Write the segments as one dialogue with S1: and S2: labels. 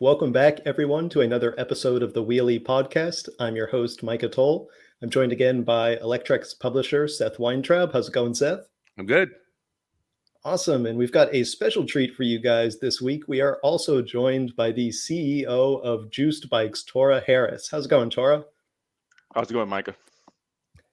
S1: Welcome back, everyone, to another episode of the Wheelie Podcast. I'm your host, Micah Toll. I'm joined again by Electrek's publisher, Seth Weintraub. How's it going, Seth?
S2: I'm good.
S1: Awesome. And we've got a special treat for you guys this week. We are also joined by the CEO of Juiced Bikes, Tora Harris. How's it going, Tora?
S3: How's it going, Micah?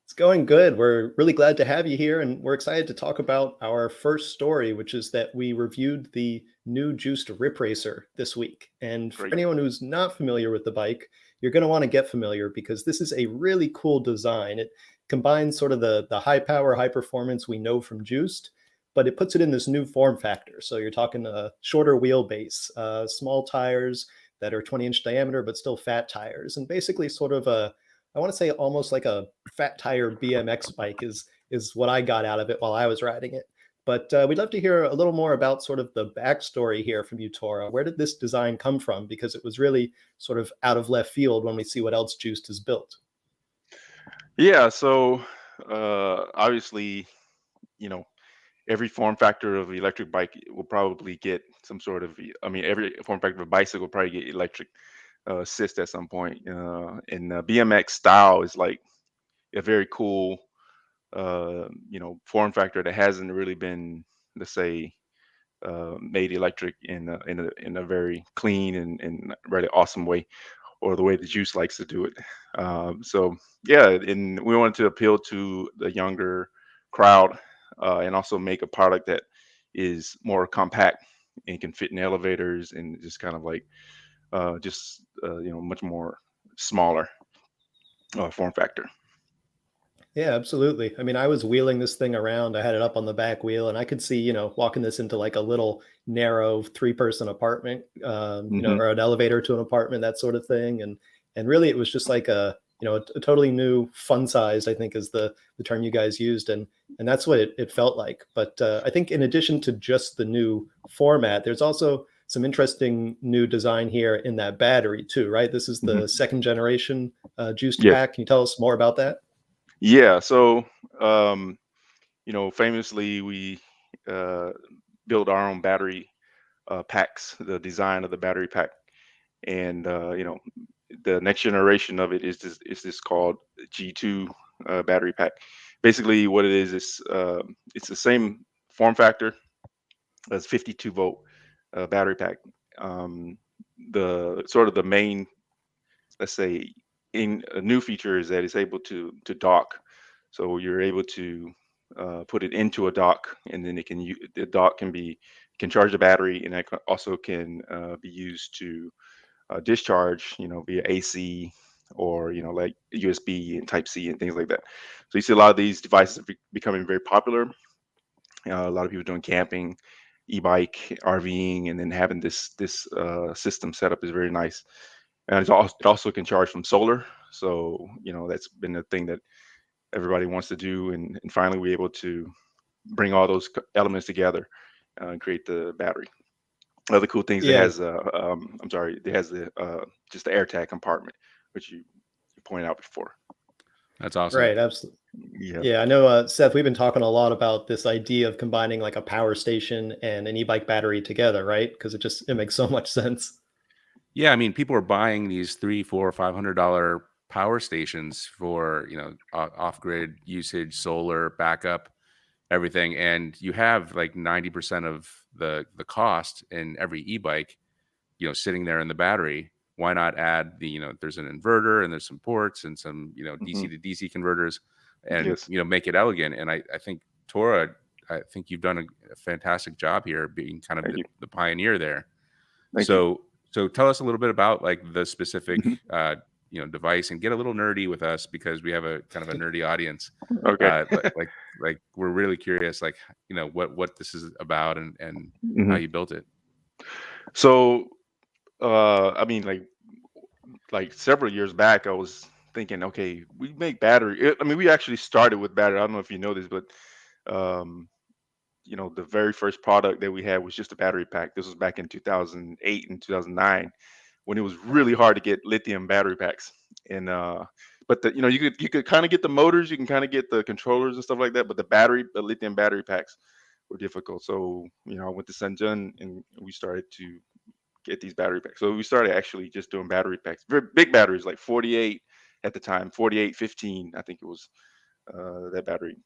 S1: It's going good. We're really glad to have you here, and we're excited to talk about our first story, which is that we reviewed the new Juiced RipRacer this week. And for anyone who's not familiar with the bike, you're going to want to get familiar because this is a really cool design. It combines sort of the high power, high performance we know from Juiced, but it puts it in this new form factor. So you're talking a shorter wheelbase, small tires that are 20-inch diameter, but still fat tires, and basically sort of I want to say almost like a fat tire BMX bike is what I got out of it while I was riding it. But we'd love to hear a little more about sort of the backstory here from you, Tora. Where did this design come from? Because it was really sort of out of left field when we see what else Juiced has built.
S3: Yeah, so obviously, every form factor of the electric bike will probably get some sort of, every form factor of a bicycle will probably get electric assist at some point. And BMX style is like a very cool, form factor that hasn't really been, let's say, made electric in a very clean and really awesome way, or the way the Juice likes to do it. So yeah, and we wanted to appeal to the younger crowd, and also make a product that is more compact and can fit in elevators and just kind of like much more smaller form factor.
S1: Yeah, absolutely. I mean, I was wheeling this thing around. I had it up on the back wheel, and I could see, walking this into like a little narrow 3-person apartment, or an elevator to an apartment, that sort of thing. And really, it was just like a totally new fun size, I think is the term you guys used, and that's what it felt like. But I think in addition to just the new format, there's also some interesting new design here in that battery too, right? This is the second generation Juiced pack. Can you tell us more about that?
S3: Yeah, so famously we build our own battery packs, the design of the battery pack, and the next generation of it is this called G2 battery pack. Basically, what it is it's the same form factor as 52-volt battery pack. The sort of the main, let's say, in a new feature is that it's able to dock. So you're able to put it into a dock, and then the dock can charge the battery, and that also can be used to discharge, via AC or like USB and Type C and things like that. So you see a lot of these devices becoming very popular. A lot of people doing camping, e-bike, RVing, and then having this system set up is very nice. And it also can charge from solar. So that's been a thing that everybody wants to do, and finally we're able to bring all those elements together and create the battery. Other cool things, it has it has the just the air tag compartment, which you pointed out before.
S2: That's awesome.
S1: Right, absolutely. Yeah, I know, Seth, we've been talking a lot about this idea of combining like a power station and an e-bike battery together, right? Because it makes so much sense.
S2: Yeah, I mean, people are buying these $300, $400, $500 power stations for off-grid usage, solar backup, everything, and you have like 90% of the cost in every e-bike, sitting there in the battery. Why not add there's an inverter and there's some ports and some DC to DC converters, and make it elegant. And I think Tora, I think you've done a fantastic job here, being kind of the pioneer there. So tell us a little bit about like the specific device, and get a little nerdy with us because we have a kind of a nerdy audience.
S3: Okay.
S2: Like we're really curious, like what this is about and how you built it.
S3: So I mean, like several years back, I was thinking, okay, we make battery. I mean, we actually started with battery. I don't know if you know this, but the very first product that we had was just a battery pack. This was back in 2008 and 2009, when it was really hard to get lithium battery packs. And but you could kind of get the motors, you can kind of get the controllers and stuff like that, but the lithium battery packs were difficult. So I went to Shenzhen and we started to get these battery packs. So we started actually just doing battery packs, very big batteries, like 48 at the time, 4815, I think it was that battery.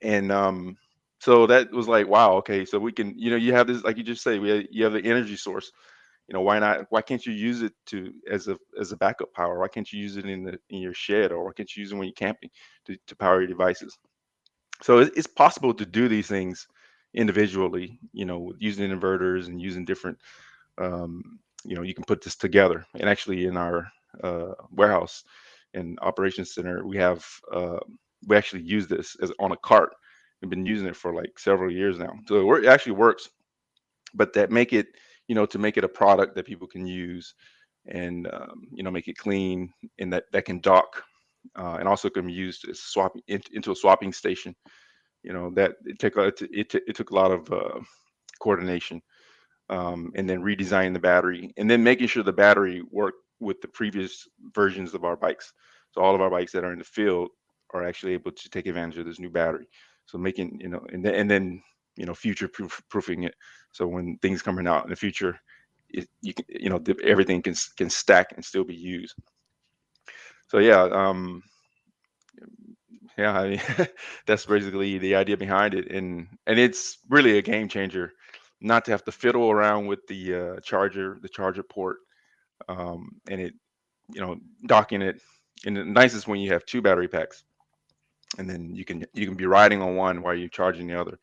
S3: And so that was like, wow, okay, so we can, you have this, like you just say, you have the energy source. Why not? Why can't you use it to as a backup power? Why can't you use it in your shed, or why can't you use it when you're camping to power your devices? So it's possible to do these things individually, using inverters and using different, you can put this together. And actually, in our warehouse and operations center, we actually use this as on a cart. We've been using it for like several years now, so it actually works. But that make it, to make it a product that people can use, and make it clean, and that can dock, and also can be used as swapping into a swapping station. That it took a lot of coordination, and then redesigning the battery, and then making sure the battery worked with the previous versions of our bikes. So all of our bikes that are in the field are actually able to take advantage of this new battery. So making, and then future proofing it. So when things coming out in the future, you can, everything can stack and still be used. So yeah, yeah, I mean, that's basically the idea behind it, and it's really a game changer, not to have to fiddle around with the charger port, and it, docking it. And the nicest when you have two battery packs, and then you can be riding on one while you're charging the other,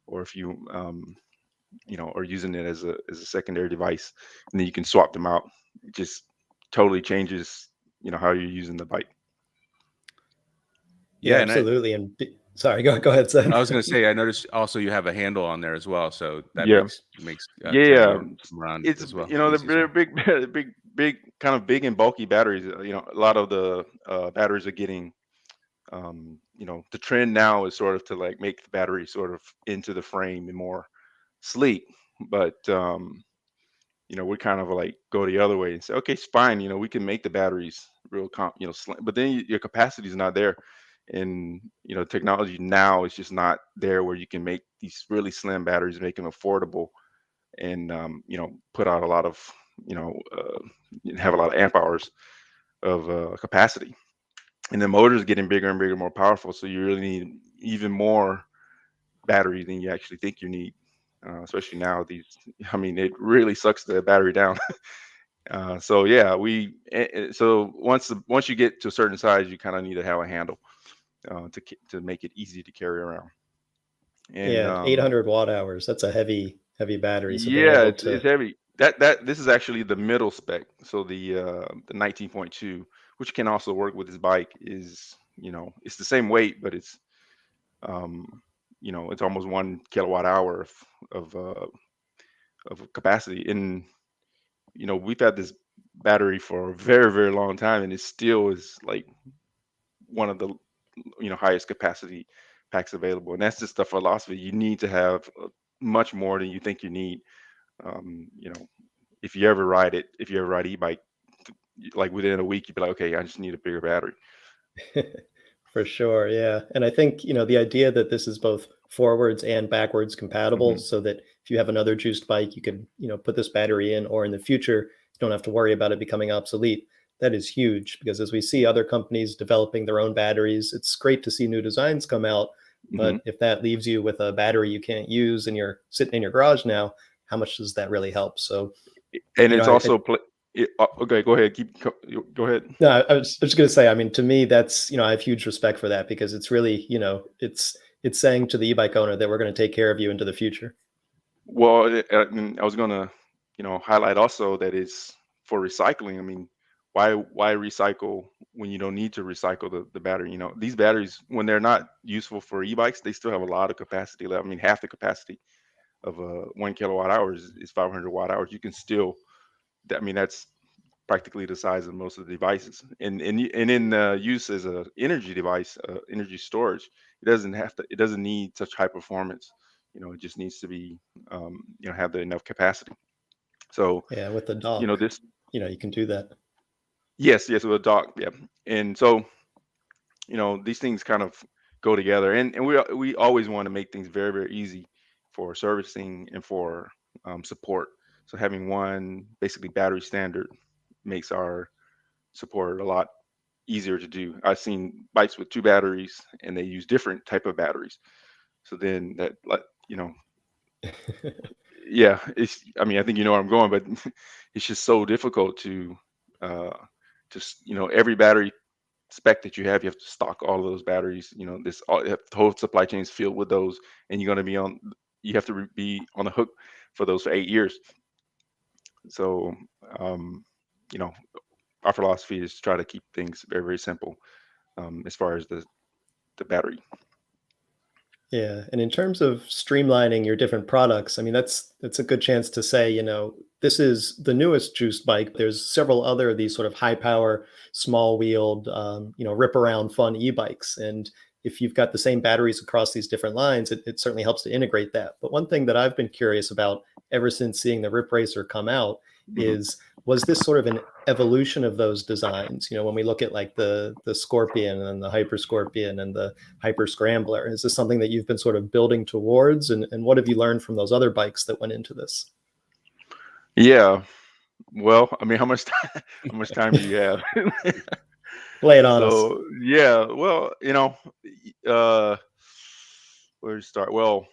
S3: or if you are using it as a secondary device, and then you can swap them out. It just totally changes, how you're using the bike.
S1: Yeah,
S2: Yeah, and
S1: absolutely. And sorry, go ahead, Seth.
S2: I was going to say, I noticed also you have a handle on there as well, so that
S3: Yeah.
S2: makes
S3: Yeah,
S2: carrying around
S3: it's
S2: as well.
S3: they're big, big, kind of big and bulky batteries. A lot of the batteries are getting, the trend now is sort of to like make the battery sort of into the frame and more sleek. But we kind of like go the other way and say, okay, it's fine. We can make the batteries real, slim, but then your capacity is not there, and technology now is just not there where you can make these really slim batteries, make them affordable, and put out a lot of, have a lot of amp hours of capacity. And the motor's getting bigger and bigger, more powerful, so you really need even more battery than you actually think you need. Especially now, I mean, it really sucks the battery down. So yeah, so once you get to a certain size, you kind of need to have a handle to make it easy to carry around. And
S1: Yeah, 800 watt hours. That's a heavy battery. So being
S3: yeah,
S1: able
S3: it's
S1: to,
S3: heavy. That this is actually the middle spec. So the 19.2, which can also work with this bike, is, it's the same weight, but it's, it's almost 1 kilowatt hour of capacity. And we've had this battery for a very, very long time, and it still is like one of the, highest capacity packs available. And that's just the philosophy. You need to have much more than you think you need. Um, you know, if you ever ride e-bike, like within a week, you'd be like, okay, I just need a bigger battery.
S1: for sure. Yeah. And I think, the idea that this is both forwards and backwards compatible,
S3: Hmm.
S1: so that if you have another juiced bike, you can, put this battery in, or in the future, you don't have to worry about it becoming obsolete. That is huge, because as we see other companies developing their own batteries, it's great to see new designs come out.
S3: Hmm.
S1: But if that leaves you with a battery you can't use and you're sitting in your garage now, how much does that really help? So,
S3: And
S1: you know,
S3: it's
S1: I,
S3: also okay. Go ahead. Go ahead.
S1: no, I was just going to say, I mean, to me, that's, I have huge respect for that, because it's really, it's saying to the e-bike owner that we're going to take care of you into the future.
S3: Well, and I was gonna, highlight also that it's for recycling. I mean, why recycle when you don't need to recycle the battery? These batteries, when they're not useful for e-bikes, they still have a lot of capacity left. I mean, half the capacity of 1 kilowatt hours is 500 watt hours. You can still, I mean, that's practically the size of most of the devices. And in use as a energy device, energy storage, it doesn't need such high performance. It just needs to be, have the enough capacity. So,
S1: Yeah, with the dock,
S3: this,
S1: you can do that.
S3: yes, with a dock, yeah. And so, these things kind of go together, and we always want to make things very, very easy for servicing and for support. So having one basically battery standard makes our support a lot easier to do. I've seen bikes with 2 batteries and they use different type of batteries. So then that, like, yeah, I mean, I think you know where I'm going, but it's just so difficult to just, every battery spec that you have to stock all of those batteries. The whole supply chain is filled with those, and you have to be on the hook for those for 8 years. So, um, you know, our philosophy is to try to keep things very, very simple, as far as the battery.
S1: Yeah, and in terms of streamlining your different products, I mean, that's a good chance to say, this is the newest juiced bike. There's several other of these sort of high power, small wheeled, rip around fun e-bikes. And if you've got the same batteries across these different lines, it certainly helps to integrate that. But one thing that I've been curious about ever since seeing the RipRacer come out is, was this sort of an evolution of those designs? When we look at like the Scorpion and the Hyper Scorpion and the Hyper Scrambler, is this something that you've been sort of building towards? And what have you learned from those other bikes that went into this?
S3: Yeah. Well, I mean, how much time do you have?
S1: Lay it on us.
S3: So yeah, well, where to start? Well,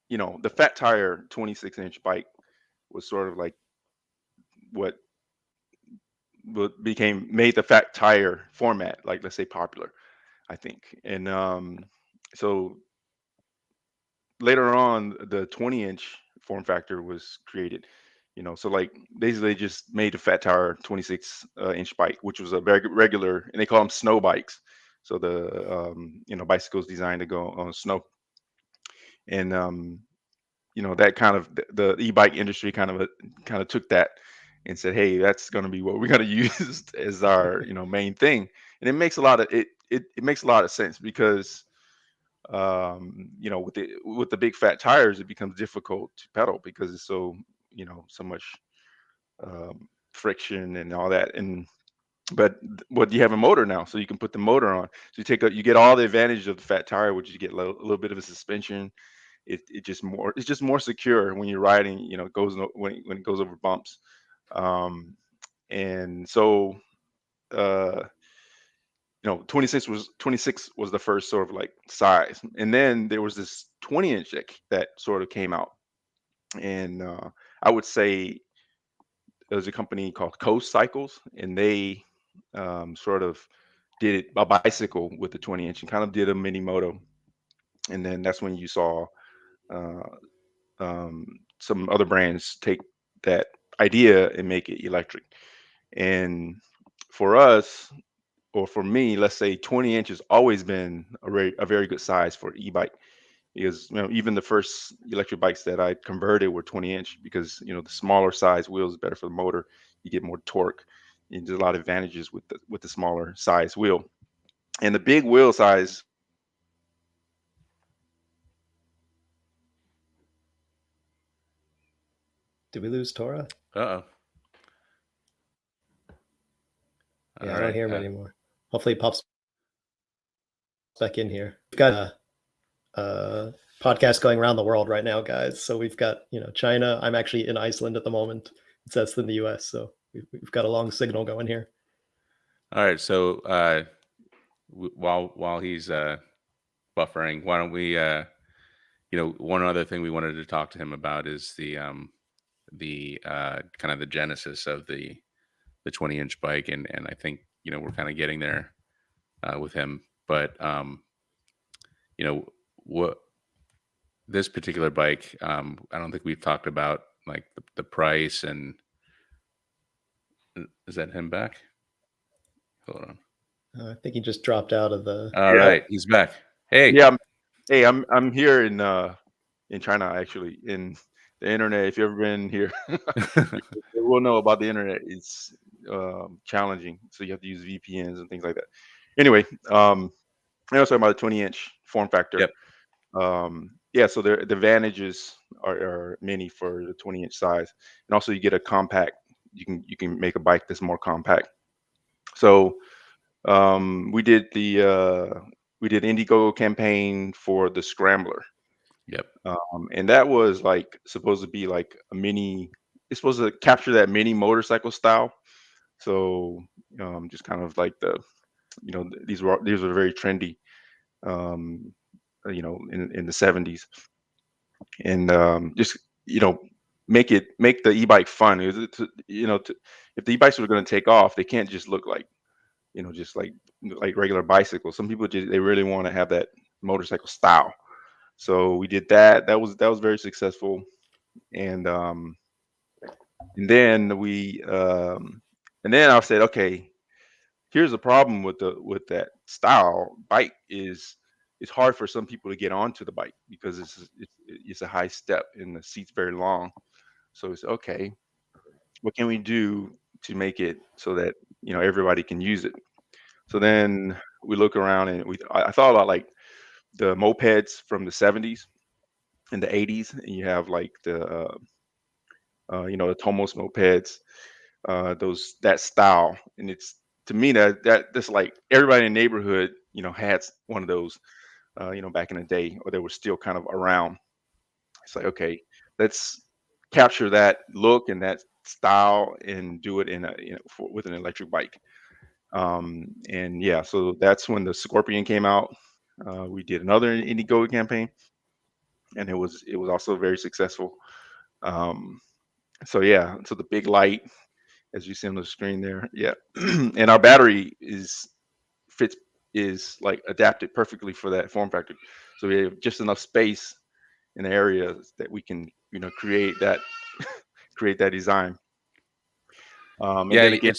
S3: the fat tire 26-inch bike was sort of like what made the fat tire format, like, let's say, popular, I think. And so later on, the 20-inch form factor was created. So like basically they just made a fat tire 26-inch bike, which was a very regular, and they call them snow bikes. So the bicycles designed to go on snow. And that kind of the e-bike industry kind of took that and said, hey, that's going to be what we're going to use as our main thing. And it makes a lot of it makes a lot of sense because with the big fat tires, it becomes difficult to pedal because it's so much friction and all that. But you have a motor now, so you can put the motor on. So you get all the advantage of the fat tire, which you get a little bit of a suspension. It's just more secure when you're riding. It goes when it goes over bumps. And so 26 was the first sort of like size, and then there was this 20-inch that sort of came out. And I would say there's a company called Coast Cycles, and they sort of did a bicycle with the 20-inch and kind of did a mini moto. And then that's when you saw some other brands take that idea and make it electric. And for us, or for me, let's say 20-inch has always been a very good size for e-bike, because even the first electric bikes that I converted were 20-inch because the smaller size wheels is better for the motor. You get more torque. There's a lot of advantages with the smaller size wheel. And the big wheel size.
S1: Did we lose Tora?
S2: Uh-oh.
S1: Yeah, I don't hear him anymore. Hopefully he pops back in here. We've got a podcast going around the world right now, guys. So we've got, China. I'm actually in Iceland at the moment. It's less than the US. So we've got a long signal going here.
S2: All right. So while he's buffering, why don't we, one other thing we wanted to talk to him about is the kind of the genesis of the 20-inch bike. And I think, we're kind of getting there with him. But, what this particular bike, I don't think we've talked about like the price. And is that him back? Hold on.
S1: I think he just dropped out of the.
S2: All right, he's back. Hey.
S3: Yeah. Hey, I'm here in China, actually, in the internet. If you've ever been here, you will know about the internet. It's challenging, so you have to use VPNs and things like that. Anyway, I was talking about the 20-inch form factor.
S2: Yep.
S3: Yeah, so the advantages are many for the 20-inch size, and also you get a compact. You can make a bike that's more compact. So we did Indiegogo campaign for the Scrambler.
S2: Yep.
S3: And that was like supposed to be like a mini it's supposed to capture that mini motorcycle style. So just kind of like these were very trendy, in the 70s, and just make the e-bike fun. If the e-bikes were going to take off, they can't just look like just like regular bicycles. Some people they really want to have that motorcycle style. So we did that. That was very successful, and then I said, okay, here's the problem with that style bike is it's hard for some people to get onto the bike because it's a high step and the seat's very long. So it's okay. What can we do to make it so that everybody can use it? So then we look around and I thought about like the mopeds from the 70s and the 80s, and you have like the Tomos mopeds, that style, and it's to me that's like everybody in the neighborhood had one of those back in the day, or they were still kind of around. It's like, okay, let's capture that look and that style and do it with an electric bike. And yeah, so that's when the Scorpion came out. We did another Indiegogo campaign, and it was also very successful. Um, so yeah, so the big light, as you see on the screen there, yeah, and our battery fits is like adapted perfectly for that form factor. So we have just enough space in the areas that we can create that create that design. And
S2: Yeah,
S3: then
S2: and
S3: again,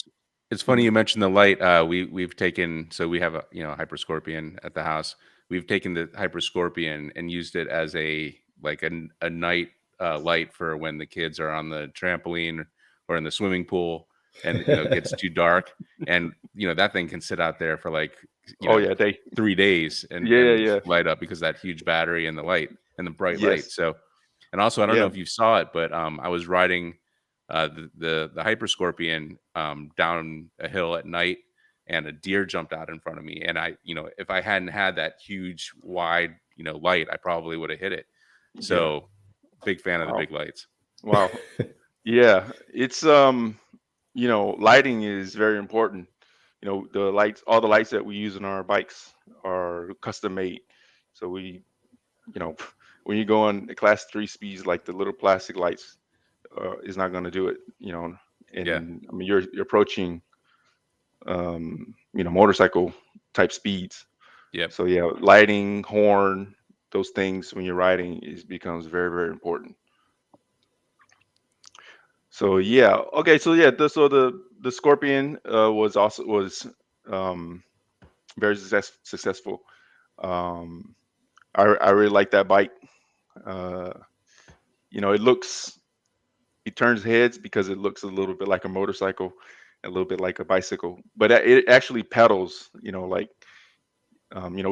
S2: it's funny you mentioned the light. We've taken, so we have a Hyper Scorpion at the house. We've taken the Hyper Scorpion and used it as a night light for when the kids are on the trampoline or in the swimming pool, and it gets too dark, and that thing can sit out there for like
S3: oh yeah,
S2: 3 days and
S3: yeah,
S2: light up because of that huge battery and the light and the bright light.
S3: yes,
S2: So, and also I don't know
S3: yeah,
S2: if you saw it, but I was riding the Hyper Scorpion down a hill at night, and a deer jumped out in front of me, and if I hadn't had that huge wide light, I probably would have hit it.
S3: yeah.
S2: So big fan of the
S3: Wow,
S2: big lights.
S3: wow, yeah. It's lighting is very important. The lights, all the lights that we use in our bikes are custom made. So you know, when you go on the class 3 speeds, like the little plastic lights, is not going to do it.
S2: Yeah.
S3: And I mean you're approaching motorcycle type speeds.
S2: Yep.
S3: So yeah, lighting, horn, those things when you're riding becomes very, very important. So yeah, okay, so yeah, the Scorpion was um, very successful. Um, I really like that bike. Uh, it turns heads because it looks a little bit like a motorcycle, a little bit like a bicycle, but it actually pedals. We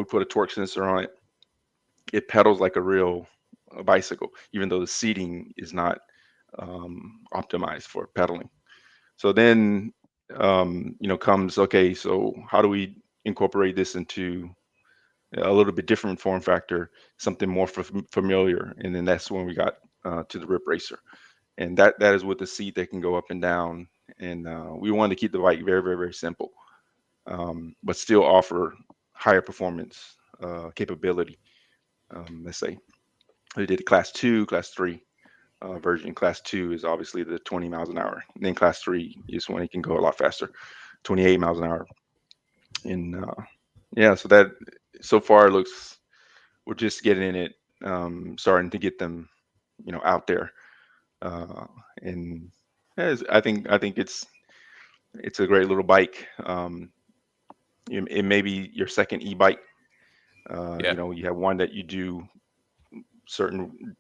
S3: put a torque sensor on it. It pedals like a real bicycle, even though the seating is not optimized for pedaling. So then, comes, okay, so how do we incorporate this into a little bit different form factor, something more familiar? And then that's when we got to the RipRacer, and that is with the seat that can go up and down. And we wanted to keep the bike very, very, very simple, but still offer higher performance capability. Let's say we did class 2, class 3 version. Class 2 is obviously the 20 miles an hour. And then class 3 is when it can go a lot faster, 28 miles an hour. And yeah, so that so far looks, we're just getting it, starting to get them, out there. Uh, and I think it's a great little bike. It may be your second e-bike.
S2: Yeah.
S3: You have one that you do certain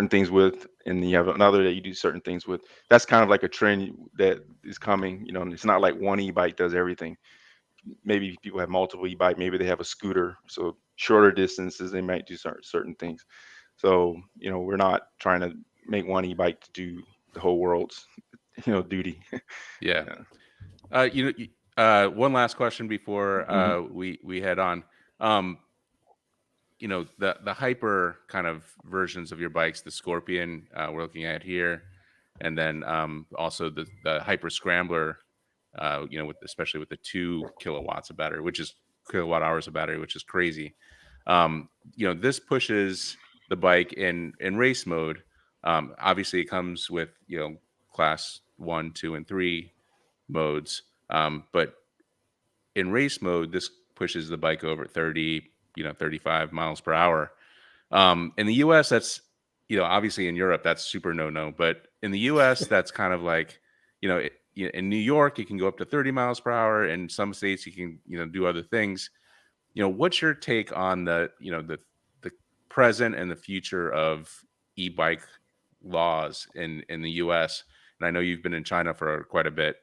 S3: things with, and you have another that you do certain things with. That's kind of like a trend that is coming. And it's not like one e-bike does everything. Maybe people have multiple e-bike, maybe they have a scooter, so shorter distances they might do certain things. So we're not trying to make one e-bike to do the whole world's duty.
S2: Yeah.
S3: Yeah.
S2: One last question before
S3: Mhm.
S2: we head on. The hyper kind of versions of your bikes, the Scorpion we're looking at here, and then also the Hyper Scrambler, especially with the 2 kilowatts of battery, which is kilowatt hours of battery, which is crazy. This pushes the bike in race mode. Obviously, it comes with class 1, 2, and 3 modes, but in race mode, this pushes the bike over 30, 35 miles per hour. In the US, that's, obviously in Europe, that's super no. But in the US, that's kind of like, in New York, you can go up to 30 miles per hour. In some states, you can, do other things. What's your take on the present and the future of e-bike laws in the US? And I know you've been in China for quite a bit.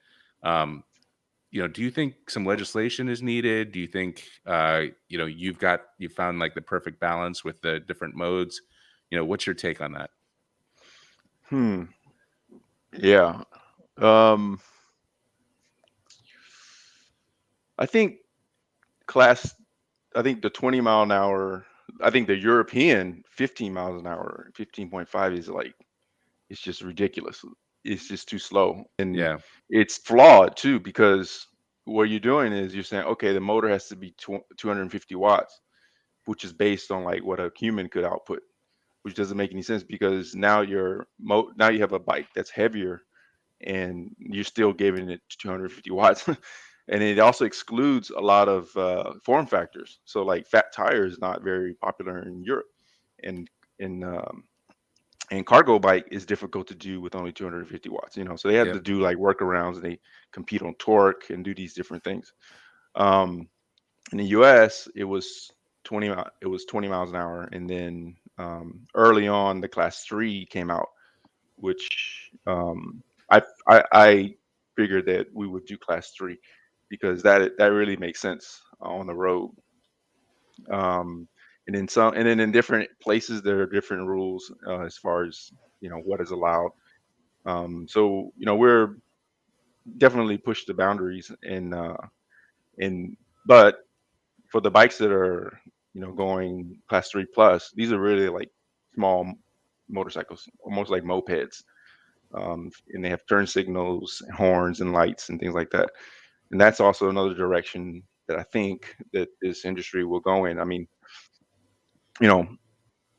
S2: Do you think some legislation is needed? Do you think, you found like the perfect balance with the different modes? What's your take on that?
S3: Yeah. I think the 20 mile an hour, I think the European 15 miles an hour, 15.5 is like, it's just ridiculous. It's just too slow. And
S2: Yeah.
S3: it's flawed too, because what you're doing is you're saying, okay, the motor has to be 250 watts, which is based on like what a human could output, which doesn't make any sense, because now now you have a bike that's heavier and you're still giving it 250 watts. And it also excludes a lot of form factors. So like fat tire is not very popular in Europe, and cargo bike is difficult to do with only 250 watts. So they have to do like workarounds, and they compete on torque and do these different things. In the US, it was 20 miles an hour, and then early on the class 3 came out, which I figured that we would do class 3 because that really makes sense on the road. And then in different places there are different rules as far as what is allowed. So we're definitely push the boundaries, and but for the bikes that are going class 3 plus, these are really like small motorcycles, almost like mopeds. And they have turn signals, horns, and lights and things like that. And that's also another direction that I think that this industry will go in. I mean, you know,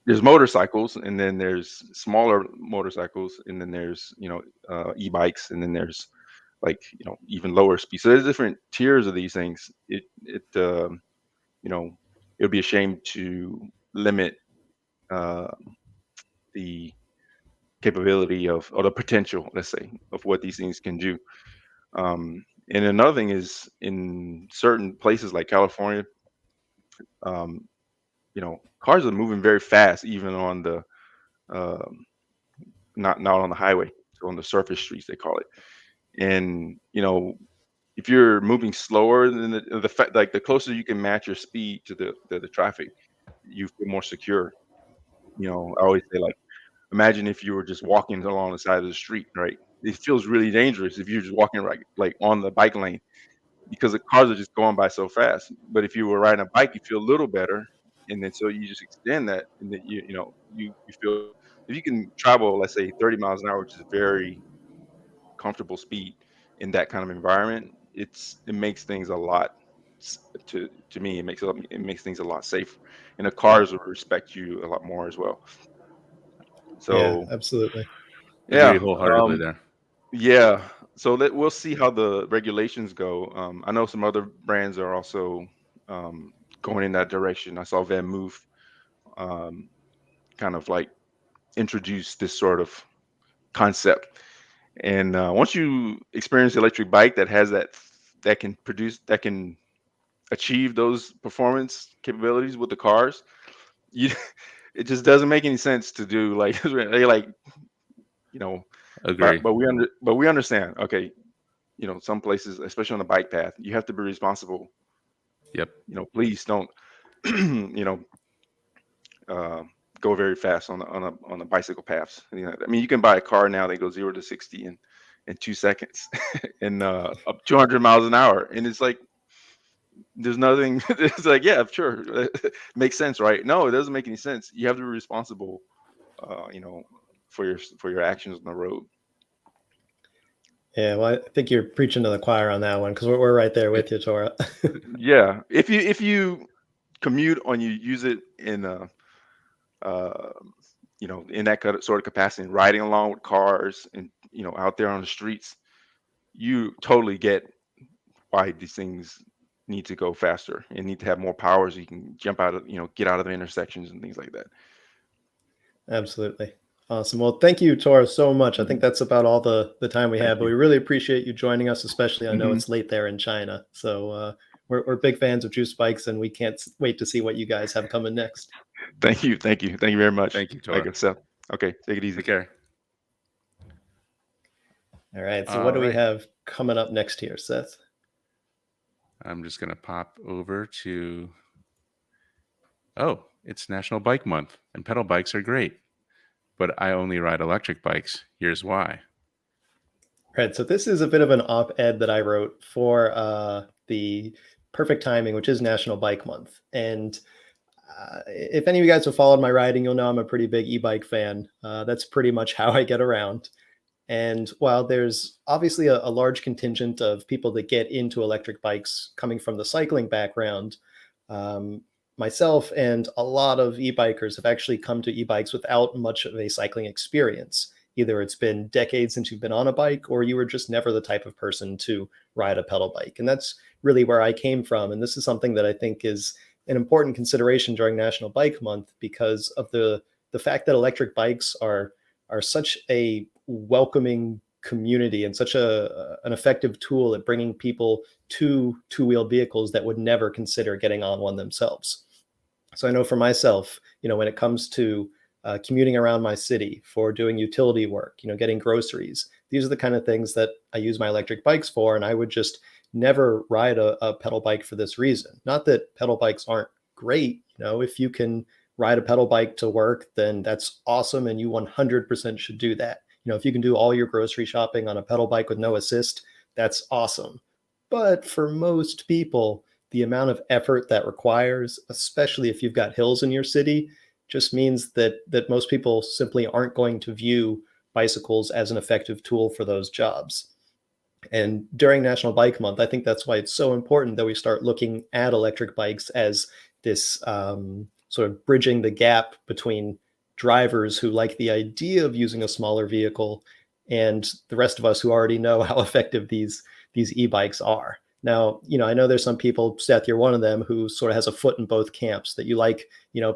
S3: there's motorcycles, and then there's smaller motorcycles, and then there's e-bikes, and then there's like even lower speed. So there's different tiers of these things. It would be a shame to limit uh, the capability of, or the potential, let's say, of what these things can do. And another thing is, in certain places like California, um, cars are moving very fast, even on the um, not on the highway, so on the surface streets they call it. And if you're moving slower than the fact, like the closer you can match your speed to the traffic, you feel more secure. I always say, like, imagine if you were just walking along the side of the street, right? It feels really dangerous if you're just walking right, like on the bike lane, because the cars are just going by so fast. But if you were riding a bike, you feel a little better, and then so you just extend that, and then you feel, if you can travel, let's say 30 miles an hour, which is very comfortable speed in that kind of environment, it makes things a lot to me, it makes things a lot safer, and the cars will respect you a lot more as well.
S1: Yeah,
S3: So
S1: absolutely.
S2: Agree
S3: yeah,
S2: wholeheartedly there.
S3: yeah. So we'll see how the regulations go. I know some other brands are also going in that direction. I saw Van Move um, kind of like introduce this sort of concept. And once you experience the electric bike that has that can achieve those performance capabilities with the cars, you it just doesn't make any sense to do like they like you know
S2: Agree.
S3: but we understand. Okay, some places, especially on the bike path, you have to be responsible.
S2: Yep.
S3: Please don't you know uh, go very fast on the bicycle paths. I mean, you can buy a car now that goes 0 to 60 in 2 seconds, and up 200 miles an hour, and it's like there's nothing. It's like, yeah, sure, makes sense, right? No, it doesn't make any sense. You have to be responsible, uh, you know, for your actions on the road.
S1: Yeah, well, I think you're preaching to the choir on that one because we're right there with you, Tora.
S3: Yeah, if you commute or you use it in uh, in that sort of capacity, and riding along with cars and out there on the streets, you totally get why these things need to go faster and need to have more power so you can jump out of get out of the intersections and things like that.
S1: Absolutely. Awesome. Well, thank you, Tora, so much. I think
S3: Mhm.
S1: that's about all the time we
S3: Thank
S1: have, but
S3: you.
S1: we really appreciate you joining us, especially I know
S3: Mhm.
S1: it's late there in China. So we're big fans of juice bikes, and we can't wait to see what you guys have coming next.
S3: Thank you. Thank you. Thank you very much.
S2: Thank you,
S3: Like
S2: Tora.
S3: I said. Okay, take it easy.
S2: Take care.
S1: All right. So what
S2: All
S1: do we
S2: right.
S1: have coming up next here, Seth?
S2: I'm just going to pop over to, oh, it's National Bike Month, and pedal bikes are great, but I only ride electric bikes. Here's why.
S1: Right. So this is a bit of an op-ed that I wrote for the Perfect Timing, which is National Bike Month. And if any of you guys have followed my riding, you'll know I'm a pretty big e-bike fan. That's pretty much how I get around. And while there's obviously a large contingent of people that get into electric bikes coming from the cycling background, um, myself and a lot of e-bikers have actually come to e-bikes without much of a cycling experience. Either it's been decades since you've been on a bike, or you were just never the type of person to ride a pedal bike. And that's really where I came from. And this is something that I think is an important consideration during National Bike Month because of the fact that electric bikes are such a welcoming community and such an effective tool at bringing people to two-wheeled vehicles that would never consider getting on one themselves. So I know for myself, when it comes to commuting around my city for doing utility work, getting groceries, these are the kind of things that I use my electric bikes for. And I would just never ride a pedal bike for this reason. Not that pedal bikes aren't great. If you can ride a pedal bike to work, then that's awesome. And you 100% should do that. If you can do all your grocery shopping on a pedal bike with no assist, that's awesome. But for most people, the amount of effort that requires, especially if you've got hills in your city, just means that most people simply aren't going to view bicycles as an effective tool for those jobs. And during National Bike Month, I think that's why it's so important that we start looking at electric bikes as this sort of bridging the gap between drivers who like the idea of using a smaller vehicle and the rest of us who already know how effective these e-bikes are. Now, I know there's some people, Seth, you're one of them, who sort of has a foot in both camps, that you like,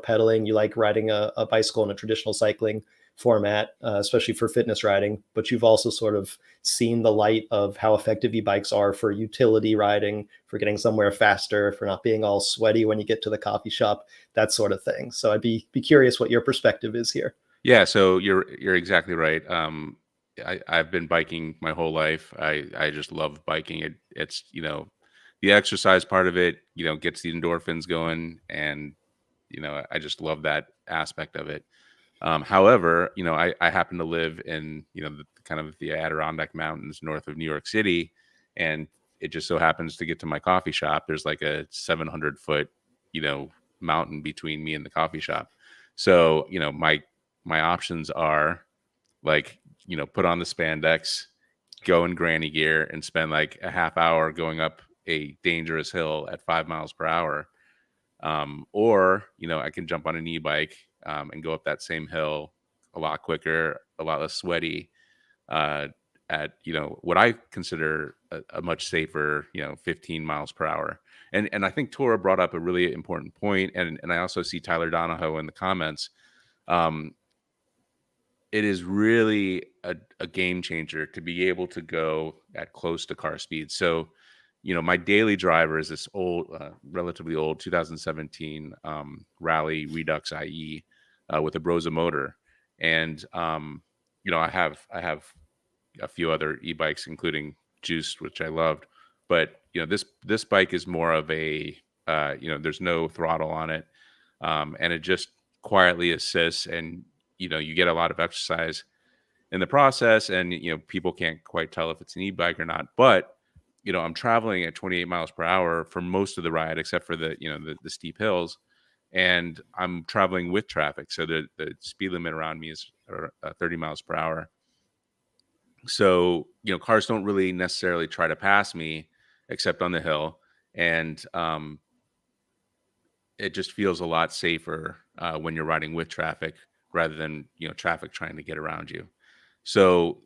S1: pedaling, you like riding a bicycle in a traditional cycling format, especially for fitness riding, but you've also sort of seen the light of how effective e-bikes are for utility riding, for getting somewhere faster, for not being all sweaty when you get to the coffee shop, that sort of thing. So I'd be curious what your perspective is here.
S2: Yeah, so you're exactly right. I've been biking my whole life. I just love biking. It's the exercise part of it, gets the endorphins going, and I just love that aspect of it. However, I happen to live in kind of the Adirondack Mountains north of New York City, and it just so happens to get to my coffee shop. There's like a 700-foot mountain between me and the coffee shop. So my options are like put on the spandex, go in granny gear, and spend like a half hour going up a dangerous hill at 5 miles per hour. Or I can jump on an e-bike and go up that same hill a lot quicker, a lot less sweaty, uh, at what I consider a much safer 15 miles per hour. And I think Tora brought up a really important point, and I also see Tyler Donahoe in the comments. Um, it is really a game changer to be able to go at close to car speed. So, my daily driver is this old, relatively old 2017 Rally Redux IE with a Broza motor, and I have a few other e-bikes, including Juiced, which I loved. But this bike is more of a there's no throttle on it, and it just quietly assists, and you get a lot of exercise in the process, and people can't quite tell if it's an e-bike or not. But I'm traveling at 28 miles per hour for most of the ride, except for the steep hills, and I'm traveling with traffic, so the speed limit around me is 30 miles per hour. So, cars don't really necessarily try to pass me except on the hill. And it just feels a lot safer when you're riding with traffic rather than, traffic trying to get around you. So,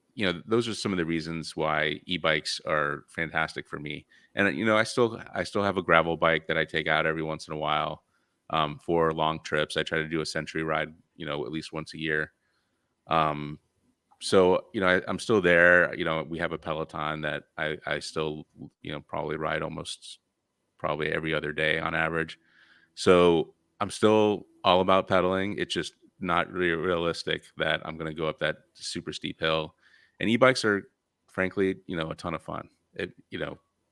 S2: those are some of the reasons why e-bikes are fantastic for me. And I still have a gravel bike that I take out every once in a while for long trips. I try to do a century ride, at least once a year. Um, so, I'm still there. We have a Peloton that I still, probably ride almost probably every other day on average. So I'm still all about pedaling. It's just not really realistic that I'm going to go up that super steep hill. And e-bikes are, frankly, a ton of fun.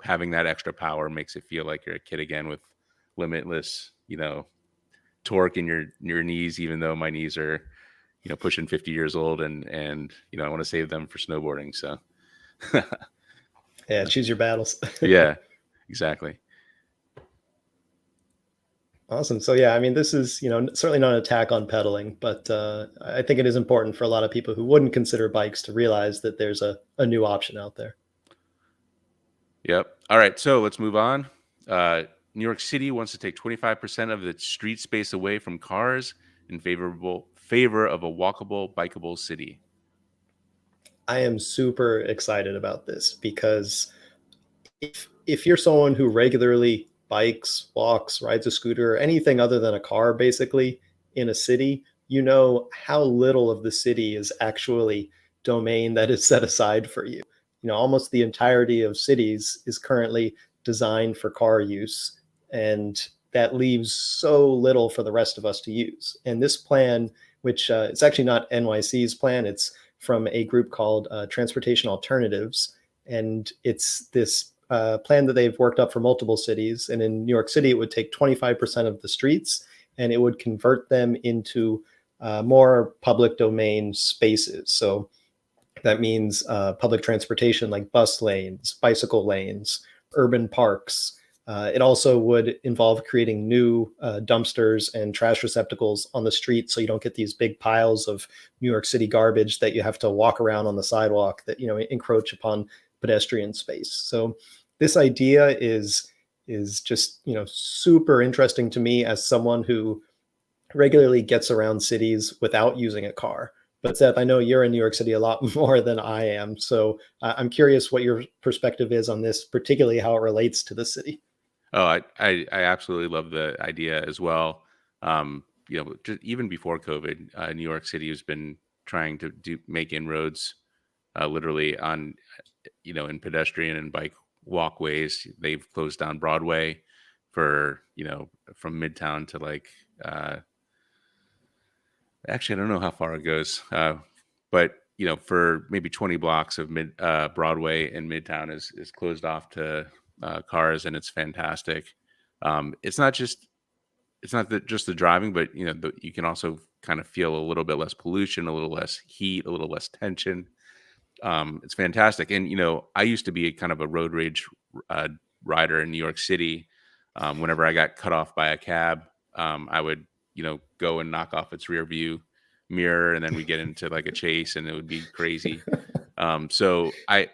S2: Having that extra power makes it feel like you're a kid again with limitless, torque in your knees, even though my knees are, pushing 50 years old and I want to save them for snowboarding. So
S1: Yeah, choose your battles.
S2: yeah, exactly.
S1: Awesome. So yeah, I mean, this is, certainly not an attack on pedaling, but I think it is important for a lot of people who wouldn't consider bikes to realize that there's a new option out there.
S2: Yep. All right. So let's move on. New York City wants to take 25% of its street space away from cars in favor of a walkable, bikeable city.
S1: I am super excited about this because if you're someone who regularly bikes, walks, rides a scooter, or anything other than a car, basically in a city, you know how little of the city is actually domain that is set aside for you. Almost the entirety of cities is currently designed for car use, and that leaves so little for the rest of us to use. And this plan, which it's actually not NYC's plan, it's from a group called Transportation Alternatives, and it's this plan that they've worked up for multiple cities. And in New York City, it would take 25% of the streets and it would convert them into more public domain spaces. So that means public transportation like bus lanes, bicycle lanes, urban parks. It also would involve creating new dumpsters and trash receptacles on the street, so you don't get these big piles of New York City garbage that you have to walk around on the sidewalk that encroach upon pedestrian space. So this idea is just super interesting to me as someone who regularly gets around cities without using a car. But Seth, I know you're in New York City a lot more than I am, so I'm curious what your perspective is on this, particularly how it relates to the city.
S2: Oh, I absolutely love the idea as well. Just even before COVID, New York City has been trying to make inroads, literally on, in pedestrian and bike walkways. They've closed down Broadway for, from Midtown to like, actually, I don't know how far it goes, but for maybe 20 blocks of Broadway and Midtown is closed off to cars, and it's fantastic. It's not just the driving, but you can also kind of feel a little bit less pollution, a little less heat, a little less tension. It's fantastic. And I used to be kind of a road rage rider in New York City. Whenever I got cut off by a cab, I would go and knock off its rear view mirror, and then we get into like a chase, and it would be crazy. So I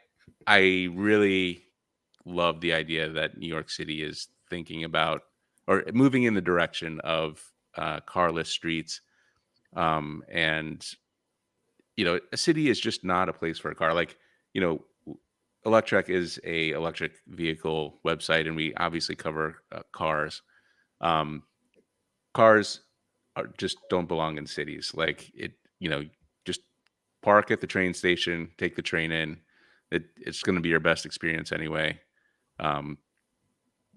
S2: really love the idea that New York City is thinking about or moving in the direction of carless streets. And a city is just not a place for a car. Like, Electrek is a electric vehicle website, and we obviously cover cars. Um, Cars just don't belong in cities. Like just park at the train station, take the train in. It's going to be your best experience anyway. Um,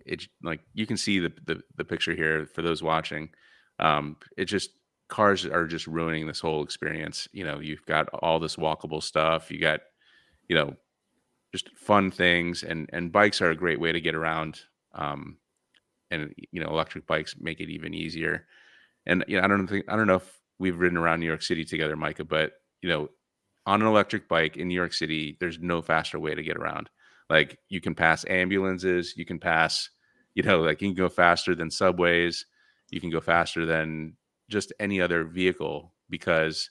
S2: it's like you can see the picture here for those watching. It just cars are just ruining this whole experience. You've got all this walkable stuff. You got you know just fun things, and bikes are a great way to get around. And electric bikes make it even easier. And I don't know if we've ridden around New York City together, Micah, but on an electric bike in New York City, there's no faster way to get around. Like you can pass ambulances, you can pass, like you can go faster than subways, you can go faster than just any other vehicle because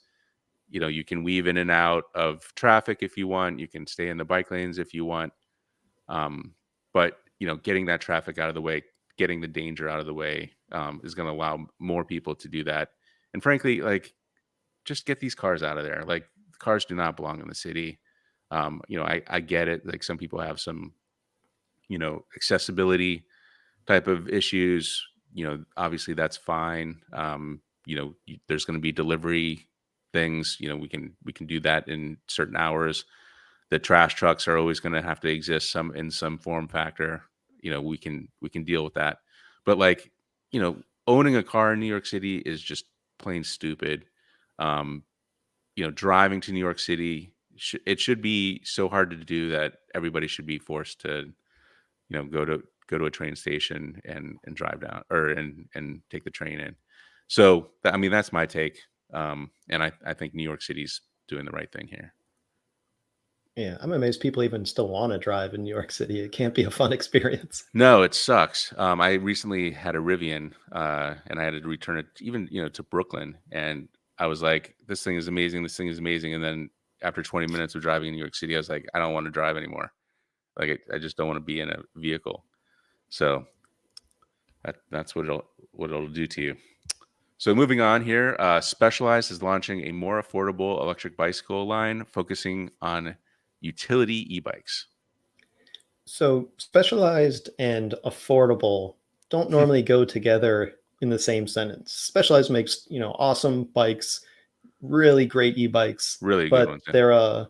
S2: you can weave in and out of traffic if you want. You can stay in the bike lanes if you want. But getting that traffic out of the way, getting the danger out of the way, is going to allow more people to do that. And frankly, like, just get these cars out of there. Like, cars do not belong in the city. I get it. Like, some people have some, accessibility type of issues. Obviously that's fine. There's going to be delivery things. We can do that in certain hours. The trash trucks are always going to have to exist in some form factor. We can deal with that. But like, owning a car in New York City is just plain stupid. Driving to New York City, it should be so hard to do that everybody should be forced to, go to a train station and drive down and take the train in. So, that's my take. And I think New York City's doing the right thing here.
S1: Yeah, I'm amazed people even still want to drive in New York City. It can't be a fun experience.
S2: No, it sucks. I recently had a Rivian, and I had to return it even, to Brooklyn. And I was like, this thing is amazing. This thing is amazing. And then after 20 minutes of driving in New York City, I was like, I don't want to drive anymore. Like, I just don't want to be in a vehicle. So that's what it'll do to you. So moving on here, Specialized is launching a more affordable electric bicycle line focusing on utility e-bikes.
S1: So Specialized and affordable don't normally go together in the same sentence. Specialized makes, awesome bikes, really great e-bikes,
S2: really
S1: but
S2: good ones,
S1: yeah.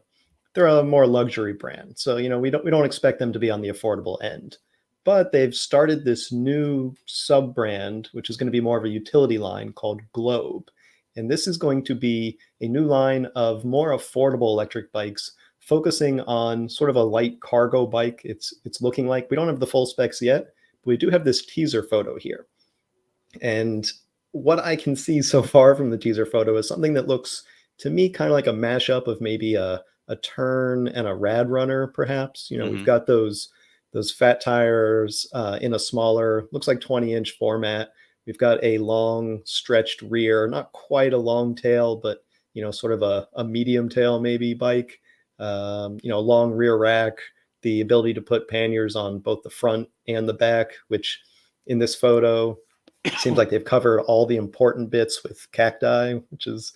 S1: They're a more luxury brand. So, we don't expect them to be on the affordable end. But they've started this new sub brand, which is going to be more of a utility line called Globe. And this is going to be a new line of more affordable electric bikes, focusing on sort of a light cargo bike. It's looking like. We don't have the full specs yet, but we do have this teaser photo here. And what I can see so far from the teaser photo is something that looks to me kind of like a mashup of maybe a Turn and a Rad Runner, perhaps. We've got those fat tires in a smaller, looks like 20-inch format. We've got a long stretched rear, not quite a long tail, but sort of a medium tail maybe bike. Long rear rack, the ability to put panniers on both the front and the back, which in this photo seems like they've covered all the important bits with cacti, which is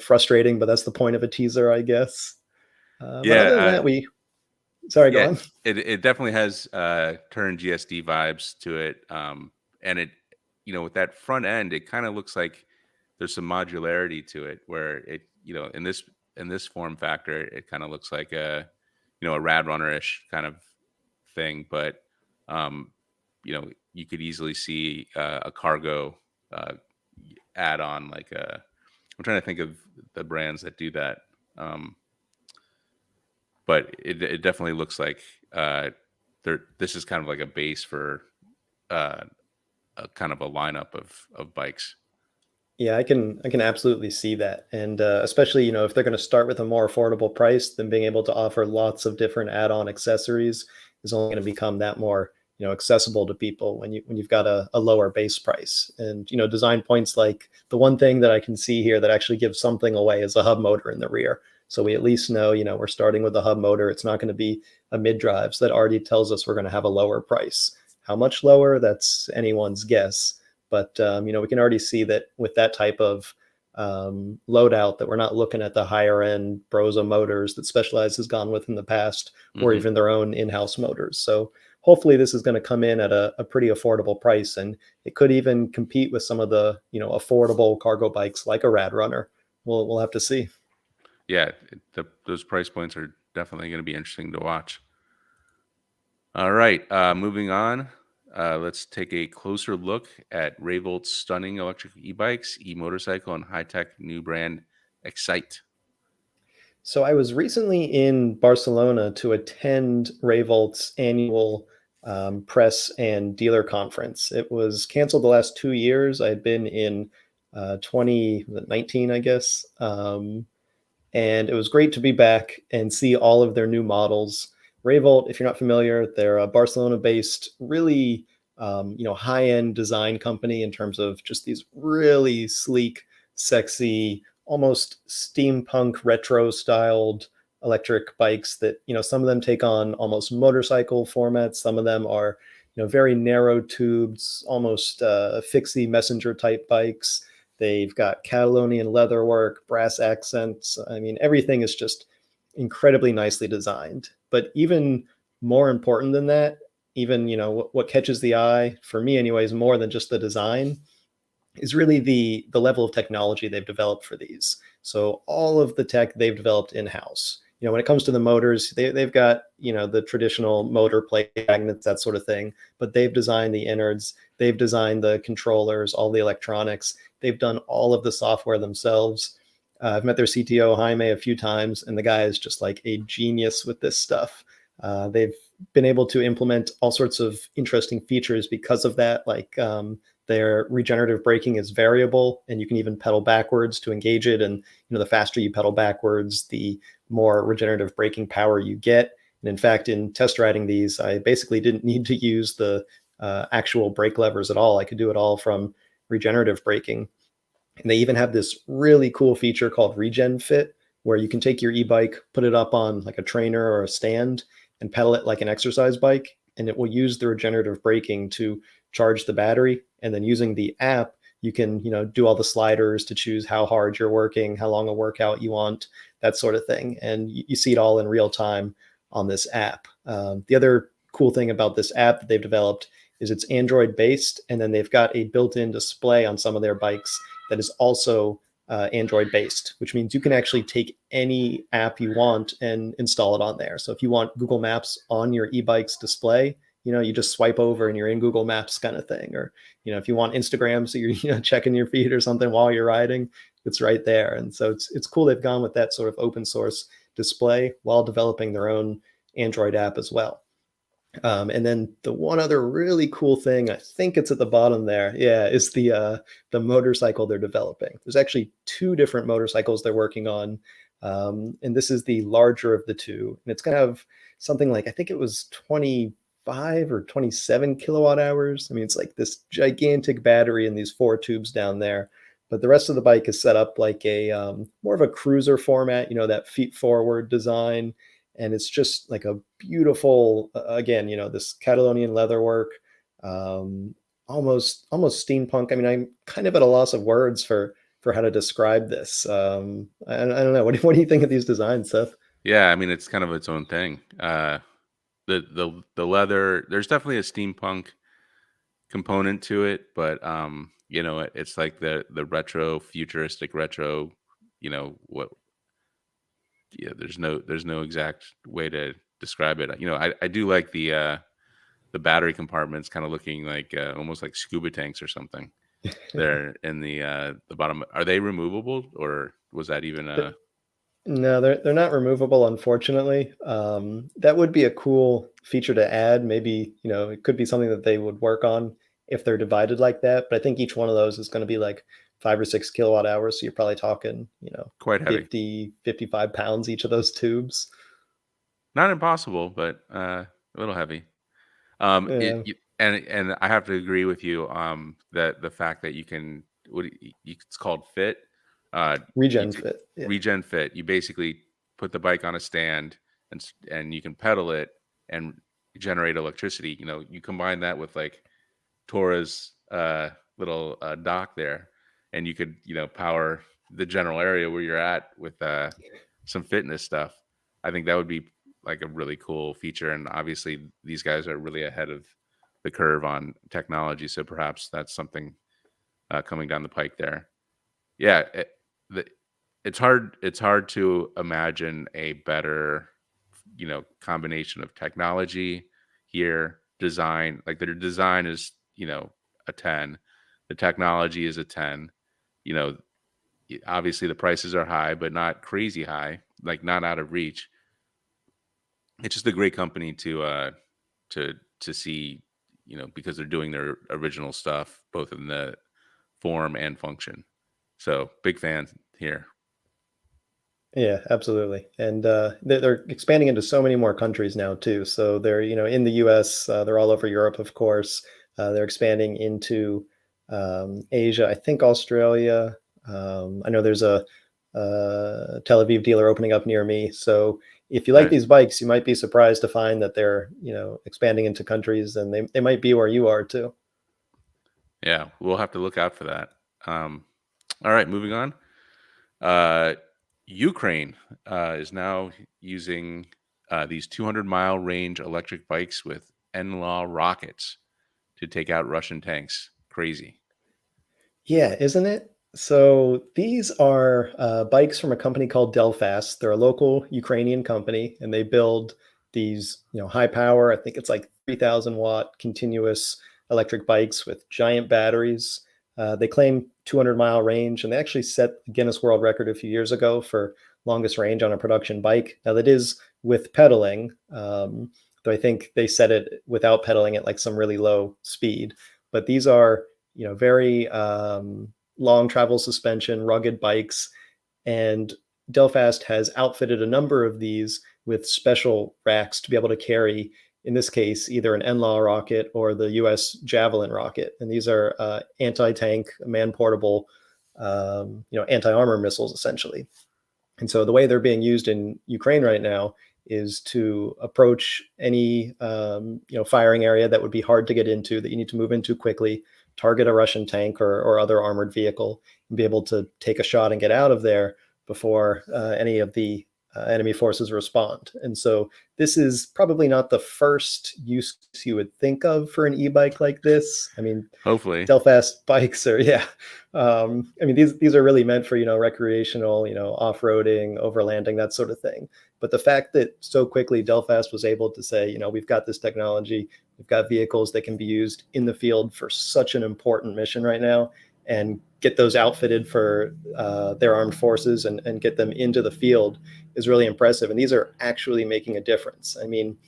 S1: frustrating, but that's the point of a teaser, I guess. But other than that, go on.
S2: It definitely has Turn GSD vibes to it. And it, with that front end, it kind of looks like there's some modularity to it where it, in this form factor, it kind of looks like a Rad Runner-ish kind of thing. But, you could easily see a cargo add-on, like I'm trying to think of the brands that do that. But it definitely looks like this is kind of like a base for a kind of a lineup of bikes.
S1: Yeah, I can absolutely see that. And especially, if they're going to start with a more affordable price, then being able to offer lots of different add-on accessories is only going to become that more, accessible to people when you've got a lower base price. And, design points like the one thing that I can see here that actually gives something away is a hub motor in the rear. So we at least know, we're starting with a hub motor. It's not going to be a mid-drive. So that already tells us we're going to have a lower price. How much lower? That's anyone's guess. But, we can already see that with that type of loadout that we're not looking at the higher end Broza motors that Specialized has gone with in the past, or even their own in-house motors. So hopefully this is going to come in at a pretty affordable price, and it could even compete with some of the, affordable cargo bikes like a Rad Runner. We'll have to see.
S2: Yeah, those price points are definitely going to be interesting to watch. All right, moving on. Let's take a closer look at Rayvolt's stunning electric e-bikes, e-motorcycle, and high-tech new brand eXXite.
S1: So I was recently in Barcelona to attend Rayvolt's annual press and dealer conference. It was canceled the last 2 years. I had been in 2019, I guess. And it was great to be back and see all of their new models. Rayvolt, if you're not familiar, they're a Barcelona-based, really high-end design company in terms of just these really sleek, sexy, almost steampunk retro styled electric bikes that, some of them take on almost motorcycle formats. Some of them are, very narrow tubes, almost fixie messenger type bikes. They've got Catalonian leatherwork, brass accents. I mean, everything is just incredibly nicely designed. But even more important than that, even, what catches the eye, for me anyways, more than just the design, is really the level of technology they've developed for these. So all of the tech they've developed in-house. When it comes to the motors, they've got, the traditional motor plate magnets, that sort of thing, but they've designed the innards, they've designed the controllers, all the electronics, they've done all of the software themselves. I've met their CTO, Jaime, a few times, and the guy is just like a genius with this stuff. They've been able to implement all sorts of interesting features because of that, like their regenerative braking is variable, and you can even pedal backwards to engage it. And the faster you pedal backwards, the more regenerative braking power you get. And in fact, in test riding these, I basically didn't need to use the actual brake levers at all. I could do it all from regenerative braking. And they even have this really cool feature called Regen Fit, where you can take your e-bike, put it up on like a trainer or a stand, and pedal it like an exercise bike, and it will use the regenerative braking to charge the battery. And then using the app, you can, do all the sliders to choose how hard you're working, how long a workout you want, that sort of thing. And you see it all in real time on this app. The other cool thing about this app that they've developed is it's Android based, and then they've got a built-in display on some of their bikes that is also Android based, which means you can actually take any app you want and install it on there. So if you want Google Maps on your e-bike's display, you just swipe over and you're in Google Maps kind of thing. Or, if you want Instagram, so you're, checking your feed or something while you're riding, it's right there. And so it's cool they've gone with that sort of open source display while developing their own Android app as well. And then the one other really cool thing, I think it's at the bottom there, is the motorcycle they're developing. There's actually two different motorcycles they're working on, and this is the larger of the two. And it's going to have something like, I think it was 25 or 27 kilowatt hours. I mean, it's like this gigantic battery in these four tubes down there. But the rest of the bike is set up like a more of a cruiser format, that feet forward design. And it's just like a beautiful, again, this Catalonian leatherwork, almost steampunk. I mean, I'm kind of at a loss of words for how to describe this. I don't know. What do you think of these designs, Seth?
S2: Yeah, I mean, it's kind of its own thing. The leather, there's definitely a steampunk component to it, but it's like the retro, futuristic retro. What Yeah, there's no exact way to describe it. I do like the battery compartments kind of looking like almost like scuba tanks or something. They're in the bottom. Are they removable, or was that even a?
S1: No, they're not removable, unfortunately. That would be a cool feature to add. Maybe, it could be something that they would work on if they're divided like that. But I think each one of those is going to be like 5 or 6 kilowatt hours. So you're probably talking,
S2: Quite heavy.
S1: 50, 55 pounds each of those tubes.
S2: Not impossible, but a little heavy.
S1: Yeah.
S2: And I have to agree with you that the fact that you can it's called fit
S1: Regen Fit. Yeah.
S2: Regen Fit. You basically put the bike on a stand and you can pedal it and generate electricity. You combine that with like Tora's little dock there, and you could power the general area where you're at with some fitness stuff. I think that would be like a really cool feature, and obviously these guys are really ahead of the curve on technology, so perhaps that's something coming down the pike there. Yeah, it's hard to imagine a better combination of technology here. Design, like their design is a 10, the technology is a 10. Obviously the prices are high, but not crazy high, like not out of reach. It's just a great company to see, because they're doing their original stuff both in the form and function. So big fan here.
S1: Yeah, absolutely. And they're expanding into so many more countries now too. So they're, in the US, they're all over Europe, of course. They're expanding into Asia, I think Australia. I know there's a Tel Aviv dealer opening up near me. So if you like these bikes, you might be surprised to find that they're, expanding into countries, and they might be where you are too.
S2: Yeah, we'll have to look out for that. All right, moving on. Ukraine is now using these 200-mile range electric bikes with NLAW rockets to take out Russian tanks. Crazy.
S1: Yeah, isn't it? So these are bikes from a company called Delfast. They're a local Ukrainian company, and they build these, high power, I think it's like 3,000 watt continuous electric bikes with giant batteries. They claim 200-mile range, and they actually set the Guinness World Record a few years ago for longest range on a production bike. Now that is with pedaling, though I think they set it without pedaling at like some really low speed. But these are, very long travel suspension, rugged bikes. And Delfast has outfitted a number of these with special racks to be able to carry, in this case, either an NLAW rocket or the US Javelin rocket. And these are anti-tank, man-portable, anti-armor missiles, essentially. And so the way they're being used in Ukraine right now is to approach any firing area that would be hard to get into, that you need to move into quickly, target a Russian tank or other armored vehicle, and be able to take a shot and get out of there before any of the enemy forces respond. And so this is probably not the first use you would think of for an e-bike like this. I mean,
S2: hopefully
S1: Delfast bikes are, these are really meant for, recreational, off-roading, overlanding, that sort of thing. But the fact that so quickly Delfast was able to say, we've got this technology, we've got vehicles that can be used in the field for such an important mission right now, and get those outfitted for their armed forces and get them into the field is really impressive. And these are actually making a difference. I mean,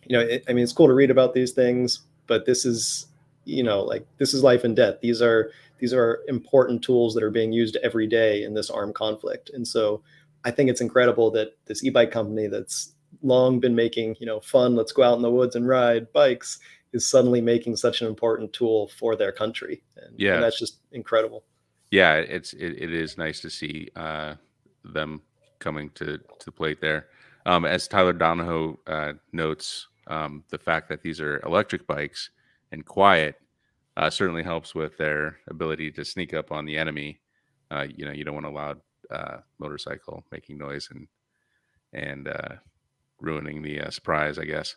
S1: it's cool to read about these things, but this is, this is life and death. These are important tools that are being used every day in this armed conflict. And so I think it's incredible that this e-bike company that's long been making, fun, let's go out in the woods and ride bikes, is suddenly making such an important tool for their country. And that's just incredible.
S2: Yeah, it is nice to see them coming to the plate there. As Tyler Donahoe notes, the fact that these are electric bikes and quiet certainly helps with their ability to sneak up on the enemy. You don't want a loud motorcycle making noise and ruining the surprise, I guess.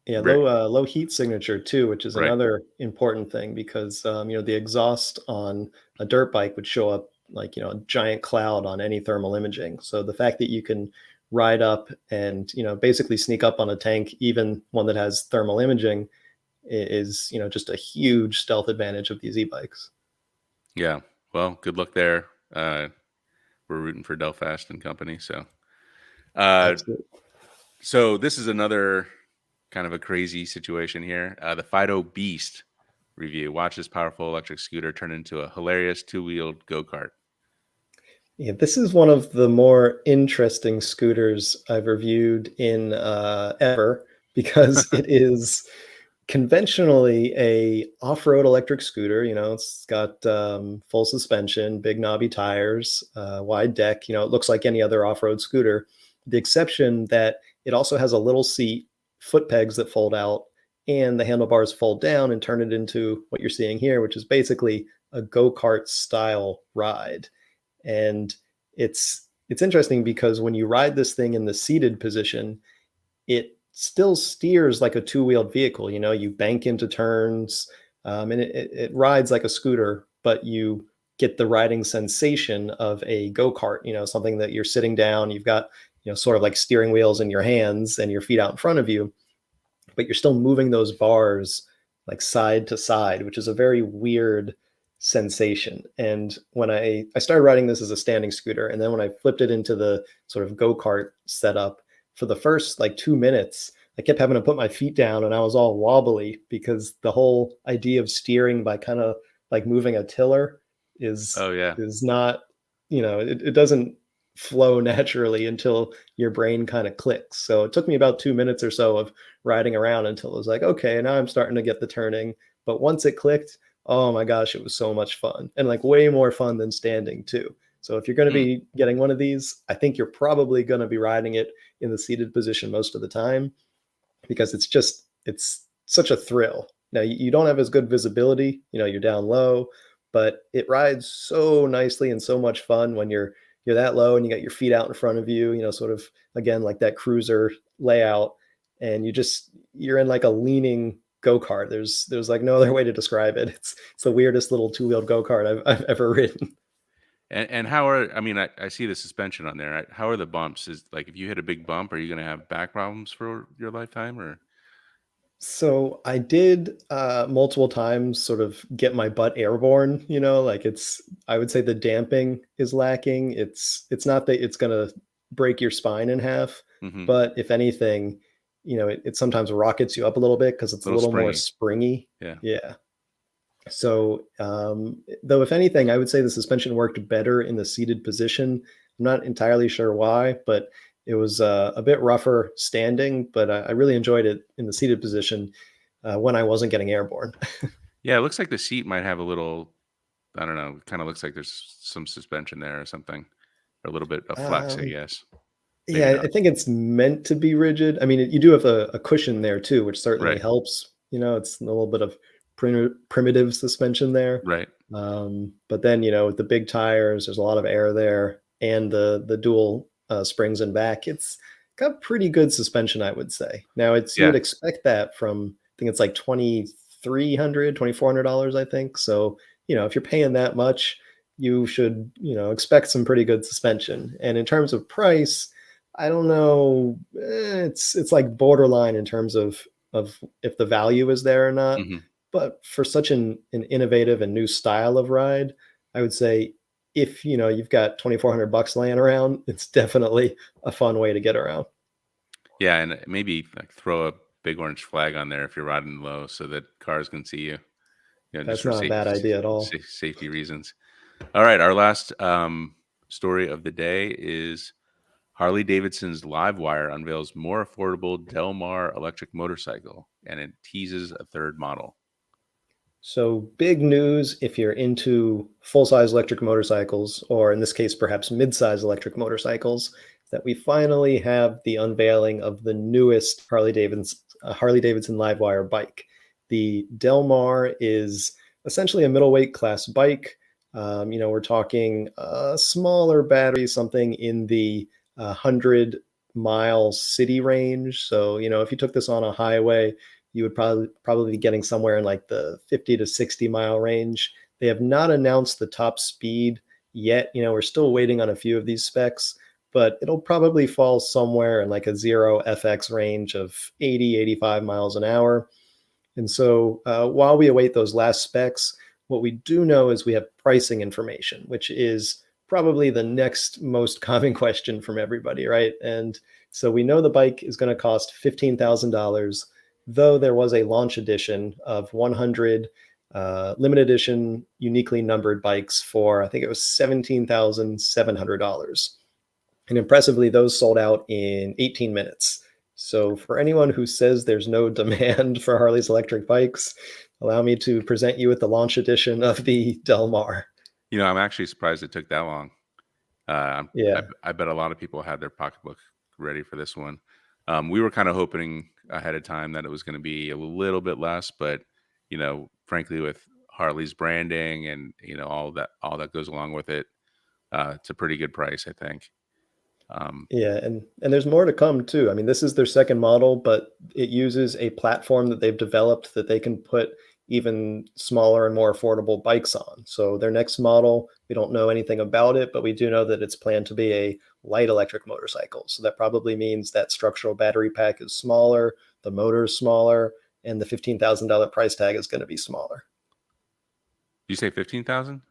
S1: Low heat signature too, which is another important thing, because the exhaust on a dirt bike would show up like a giant cloud on any thermal imaging. So the fact that you can ride up and basically sneak up on a tank, even one that has thermal imaging, is just a huge stealth advantage of these e-bikes.
S2: Yeah, well, good luck there. We're rooting for Delfast and company. So this is another kind of a crazy situation here. The Fiido Beast review. Watch this powerful electric scooter turn into a hilarious two-wheeled go-kart.
S1: Yeah, this is one of the more interesting scooters I've reviewed in ever, because it is conventionally a off-road electric scooter. It's got full suspension, big knobby tires, wide deck. It looks like any other off-road scooter. The exception that it also has a little seat, foot pegs that fold out, and the handlebars fold down and turn it into what you're seeing here, which is basically a go-kart style ride. And it's interesting because when you ride this thing in the seated position, it still steers like a two-wheeled vehicle. You bank into turns, and it rides like a scooter, but you get the riding sensation of a go-kart, something that you're sitting down, you've got, sort of like steering wheels in your hands and your feet out in front of you, but you're still moving those bars like side to side, which is a very weird sensation. And when I started riding this as a standing scooter, and then when I flipped it into the sort of go-kart setup, for the first like 2 minutes, I kept having to put my feet down and I was all wobbly, because the whole idea of steering by kind of like moving a tiller is not, it doesn't flow naturally until your brain kind of clicks. So it took me about 2 minutes or so of riding around until it was like, okay, now I'm starting to get the turning. But once it clicked, Oh my gosh, it was so much fun, and like way more fun than standing too. So if you're going to
S2: Mm,
S1: be getting one of these, I think you're probably going to be riding it in the seated position most of the time because it's such a thrill. Now you don't have as good visibility, you're down low, but it rides so nicely and so much fun when you're that low and you got your feet out in front of you, sort of again like that cruiser layout, and you're in like a leaning go-kart. There's like no other way to describe it. It's the weirdest little two-wheeled go-kart I've ever ridden.
S2: and how are, I mean, I see the suspension on there. How are the bumps? Is like if you hit a big bump, are you going to have back problems for your lifetime or?
S1: So I did multiple times sort of get my butt airborne, like I would say the damping is lacking. It's not that it's gonna break your spine in half,
S2: Hmm.
S1: but if anything, it sometimes rockets you up a little bit because it's a
S2: Little
S1: little more
S2: springy.
S1: springy.
S2: Yeah.
S1: Yeah. So though if anything, I would say the suspension worked better in the seated position. I'm not entirely sure why, but it was a bit rougher standing, but I really enjoyed it in the seated position when I wasn't getting airborne.
S2: Yeah. It looks like the seat might have a little, I don't know, kind of looks like there's some suspension there or something, or a little bit of flex, I
S1: Um,
S2: guess. Maybe
S1: yeah,
S2: not.
S1: I think it's meant to be rigid. I mean, you do have a cushion there too, which certainly
S2: Right.
S1: helps. It's a little bit of primitive suspension there.
S2: Right.
S1: But then, with the big tires, there's a lot of air there, and the dual springs and back. It's got pretty good suspension, I would say. Now, you
S2: Yeah.
S1: would expect that from, I think it's like $2,400, I think. So, if you're paying that much, you should, expect some pretty good suspension. And in terms of price, I don't know. It's like borderline in terms of if the value is there or not.
S2: Hmm.
S1: But for such an innovative and new style of ride, I would say if you've got 2,400 bucks laying around, it's definitely a fun way to get around.
S2: Yeah. And maybe like throw a big orange flag on there if you're riding low so that cars can see you, just
S1: That's
S2: for
S1: not a bad idea at all.
S2: safety reasons. All right. Our last story of the day is Harley Davidson's LiveWire unveils more affordable Del Mar electric motorcycle, and it teases a third model.
S1: So big news if you're into full-size electric motorcycles, or in this case, perhaps mid-size electric motorcycles, that we finally have the unveiling of the newest Harley-Davidson Livewire bike. The Del Mar is essentially a middleweight class bike. We're talking a smaller battery, something in the 100-mile city range. So, if you took this on a highway, you would probably be getting somewhere in like the 50 to 60-mile range. They have not announced the top speed yet. We're still waiting on a few of these specs, but it'll probably fall somewhere in like a 0 FX range of 80, 85 miles an hour. And so while we await those last specs, what we do know is we have pricing information, which is probably the next most common question from everybody, right? And so we know the bike is going to cost $15,000, though there was a launch edition of 100 limited edition, uniquely numbered bikes for, I think it was $17,700. And impressively, those sold out in 18 minutes. So, for anyone who says there's no demand for Harley's electric bikes, allow me to present you with the launch edition of the Del Mar.
S2: I'm actually surprised it took that long.
S1: Yeah.
S2: I bet a lot of people had their pocketbook ready for this one. We were kind of hoping ahead of time that it was going to be a little bit less, but frankly, with Harley's branding and all that goes along with it, it's a pretty good price, I think.
S1: Yeah, and there's more to come too. I mean, this is their second model, but it uses a platform that they've developed that they can put even smaller and more affordable bikes on. So their next model, we don't know anything about it, but we do know that it's planned to be a light electric motorcycle. So that probably means that structural battery pack is smaller, the motor is smaller, and the $15,000 price tag is going to be smaller.
S2: You say 15,000?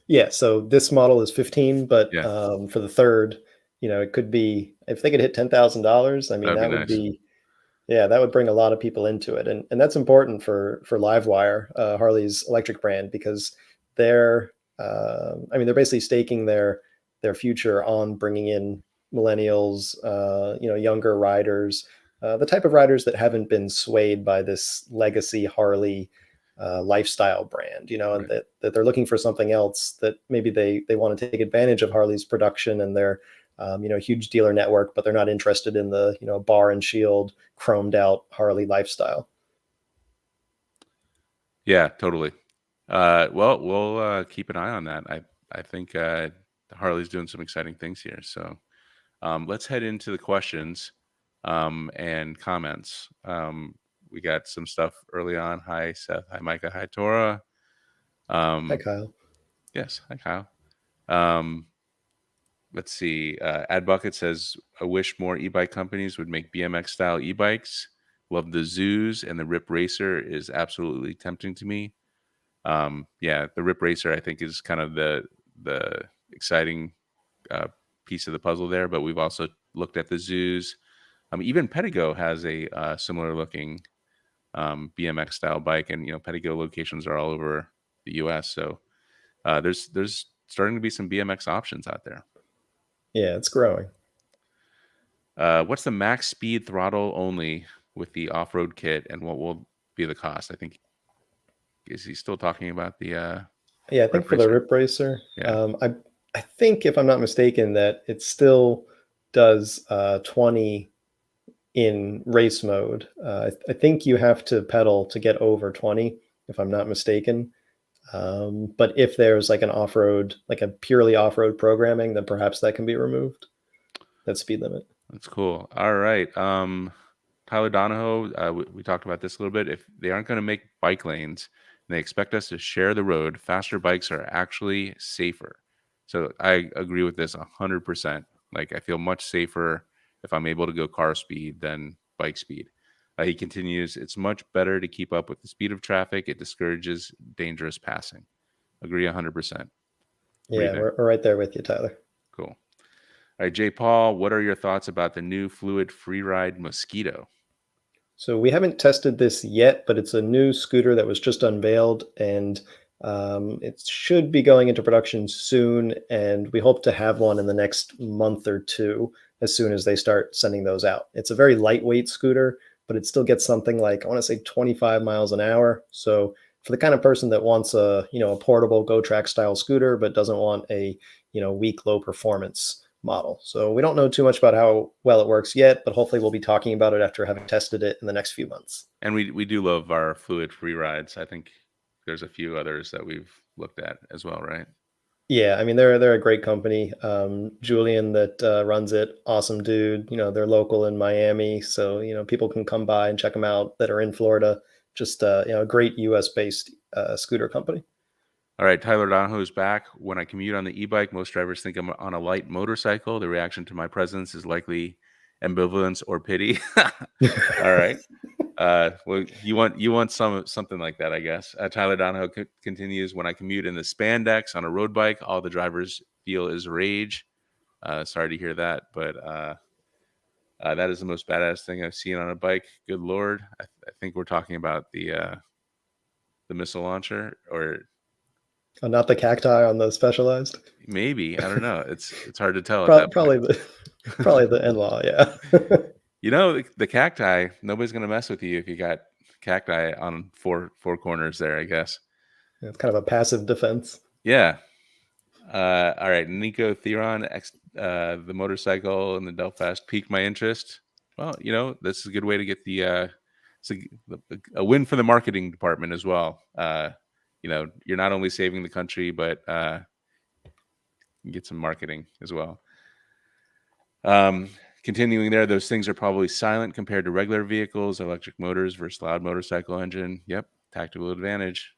S1: Yeah, so this model is 15, but
S2: Yeah,
S1: for the third, it could be if they could hit $10,000. I mean,
S2: that'd be
S1: that would
S2: nice.
S1: be yeah, that would bring a lot of people into it, and that's important for LiveWire, Harley's electric brand, because I mean, they're basically staking their future on bringing in millennials, younger riders, the type of riders that haven't been swayed by this legacy Harley lifestyle brand, and
S2: Right.
S1: that they're looking for something else, that maybe they want to take advantage of Harley's production and their huge dealer network, but they're not interested in the bar and shield chromed out Harley lifestyle.
S2: Yeah, totally. Well, we'll keep an eye on that. I think Harley's doing some exciting things here. So let's head into the questions and comments. We got some stuff early on. Hi, Seth. Hi, Micah. Hi, Tora.
S1: Hi, Kyle.
S2: Yes. Hi, Kyle. Let's see. AdBucket says, I wish more e-bike companies would make BMX style e-bikes. Love the zoos, and the RipRacer is absolutely tempting to me. Yeah, the RipRacer I think is kind of the exciting piece of the puzzle there. But we've also looked at the zoos. Even Pedigo has a similar looking BMX style bike, and Pedigo locations are all over the U.S. So there's starting to be some BMX options out there.
S1: Yeah, it's growing.
S2: What's the max speed throttle only with the off-road kit, and what will be the cost? I think, is he still talking about the
S1: Yeah, I think for the RipRacer,
S2: Yeah.
S1: I think, if I'm not mistaken, that it still does 20 in race mode. I think you have to pedal to get over 20, if I'm not mistaken. But if there's like an off-road, like a purely off-road programming, then perhaps that can be removed, that speed limit.
S2: That's cool. All right. Tyler Donahoe, we talked about this a little bit. If they aren't going to make bike lanes and they expect us to share the road, faster bikes are actually safer. So I agree with this 100%. Like, I feel much safer if I'm able to go car speed than bike speed. He continues, it's much better to keep up with the speed of traffic. It discourages dangerous passing. Agree 100%.
S1: Yeah, we're right there with you, Tyler.
S2: Cool. All right, Jay Paul, what are your thoughts about the new fluid freeride Mosquito?
S1: So we haven't tested this yet, but it's a new scooter that was just unveiled, and it should be going into production soon. And we hope to have one in the next month or two, as soon as they start sending those out. It's a very lightweight scooter, but it still gets something like, I want to say 25 miles an hour. So for the kind of person that wants a portable GoTrack style scooter, but doesn't want a weak, low performance model. So we don't know too much about how well it works yet, but hopefully we'll be talking about it after having tested it in the next few months.
S2: And we do love our fluid free rides. I think there's a few others that we've looked at as well, right?
S1: Yeah, I mean, they're a great company. Julian that runs it, awesome dude. They're local in Miami, so people can come by and check them out that are in Florida. Just a great US based scooter company.
S2: All right, Tyler Donahoe is back. When I commute on the e-bike, most drivers think I'm on a light motorcycle. The reaction to my presence is likely ambivalence or pity. All right. Well, you want something like that, I guess. Tyler Donahoe continues. When I commute in the spandex on a road bike, all the drivers feel is rage. Sorry to hear that, but that is the most badass thing I've seen on a bike. Good Lord. I think we're talking about the missile launcher, or
S1: not the cacti on the Specialized.
S2: maybe, I don't know. It's hard to tell.
S1: Probably the NLAW. Yeah.
S2: The cacti. Nobody's gonna mess with you if you got cacti on four corners there, I guess.
S1: It's kind of a passive defense.
S2: Yeah. All right, Nico Theron, the motorcycle and the Delfast piqued my interest. Well, this is a good way to get a win for the marketing department as well. You're not only saving the country, but you get some marketing as well. Continuing there, those things are probably silent compared to regular vehicles, electric motors versus loud motorcycle engine. Yep, tactical advantage.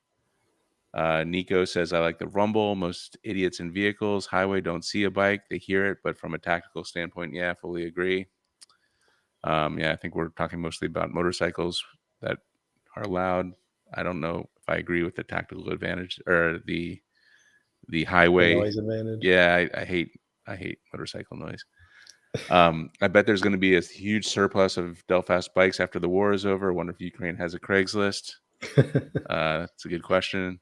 S2: Nico says, I like the rumble. Most idiots in vehicles, highway, don't see a bike. They hear it, but from a tactical standpoint, yeah, fully agree. I think we're talking mostly about motorcycles that are loud. I don't know if I agree with the tactical advantage or the highway
S1: noise advantage.
S2: Yeah, I hate motorcycle noise. I bet there's going to be a huge surplus of Delfast bikes after the war is over. I wonder if Ukraine has a Craigslist. That's a good question.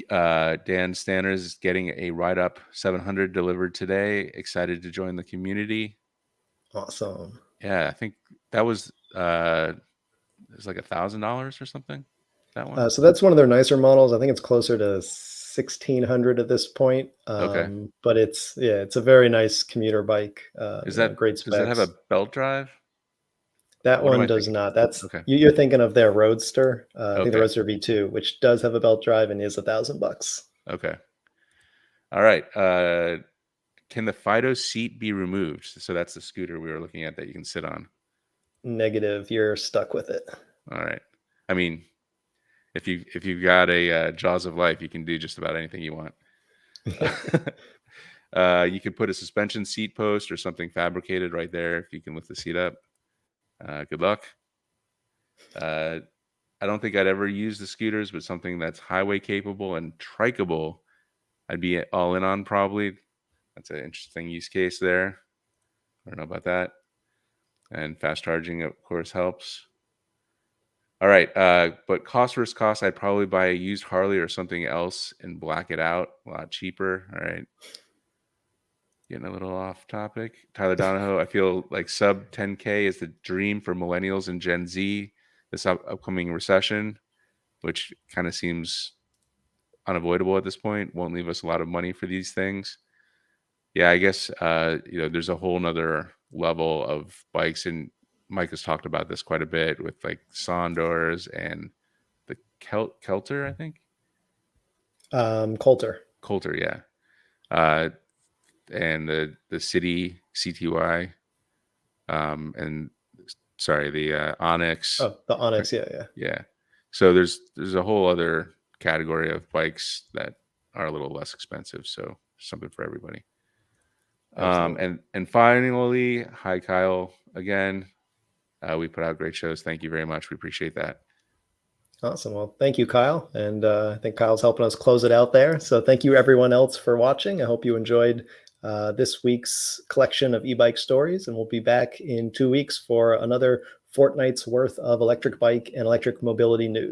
S2: Dan Stanners is getting a Ride Up 700 delivered today. Excited to join the community.
S1: Awesome.
S2: Yeah, I think that was it was like $1,000 or something. that one?
S1: So that's one of their nicer models. I think it's closer to 1600 at this point.
S2: Okay.
S1: But it's a very nice commuter bike.
S2: Is
S1: Great
S2: does that have a
S1: specs.
S2: belt drive?
S1: That
S2: What am
S1: one
S2: I
S1: does
S2: thinking?
S1: not. That's
S2: Okay.
S1: you're thinking of their Roadster. I think the
S2: Okay.
S1: Roadster V2, which does have a belt drive and is $1,000.
S2: Okay. All right. Can the Fiido seat be removed? So that's the scooter we were looking at that you can sit on.
S1: Negative. You're stuck with it.
S2: All right. I mean, if you've got a Jaws of Life, you can do just about anything you want. You could put a suspension seat post or something fabricated right there if you can lift the seat up. Good luck. I don't think I'd ever use the scooters, but something that's highway capable and trikeable, I'd be all in on probably. That's an interesting use case there. I don't know about that. And fast charging, of course, helps. All right, but cost versus cost, I'd probably buy a used Harley or something else and black it out a lot cheaper. All right. Getting a little off topic. Tyler Donahoe, I feel like sub 10K is the dream for millennials and Gen Z this upcoming recession, which kind of seems unavoidable at this point. Won't leave us a lot of money for these things. Yeah, I guess there's a whole nother level of bikes, and Mike has talked about this quite a bit with like Sondors and the Kelter, I think.
S1: Coulter.
S2: Coulter, yeah. And the City CTY, and sorry, the Onyx.
S1: Oh, the Onyx, yeah.
S2: Yeah. So there's a whole other category of bikes that are a little less expensive. So something for everybody. And finally, hi Kyle again. We put out great shows. Thank you very much. We appreciate that.
S1: Awesome. Well, thank you, Kyle. And I think Kyle's helping us close it out there. So thank you everyone else for watching. I hope you enjoyed this week's collection of e-bike stories, and we'll be back in 2 weeks for another fortnight's worth of electric bike and electric mobility news.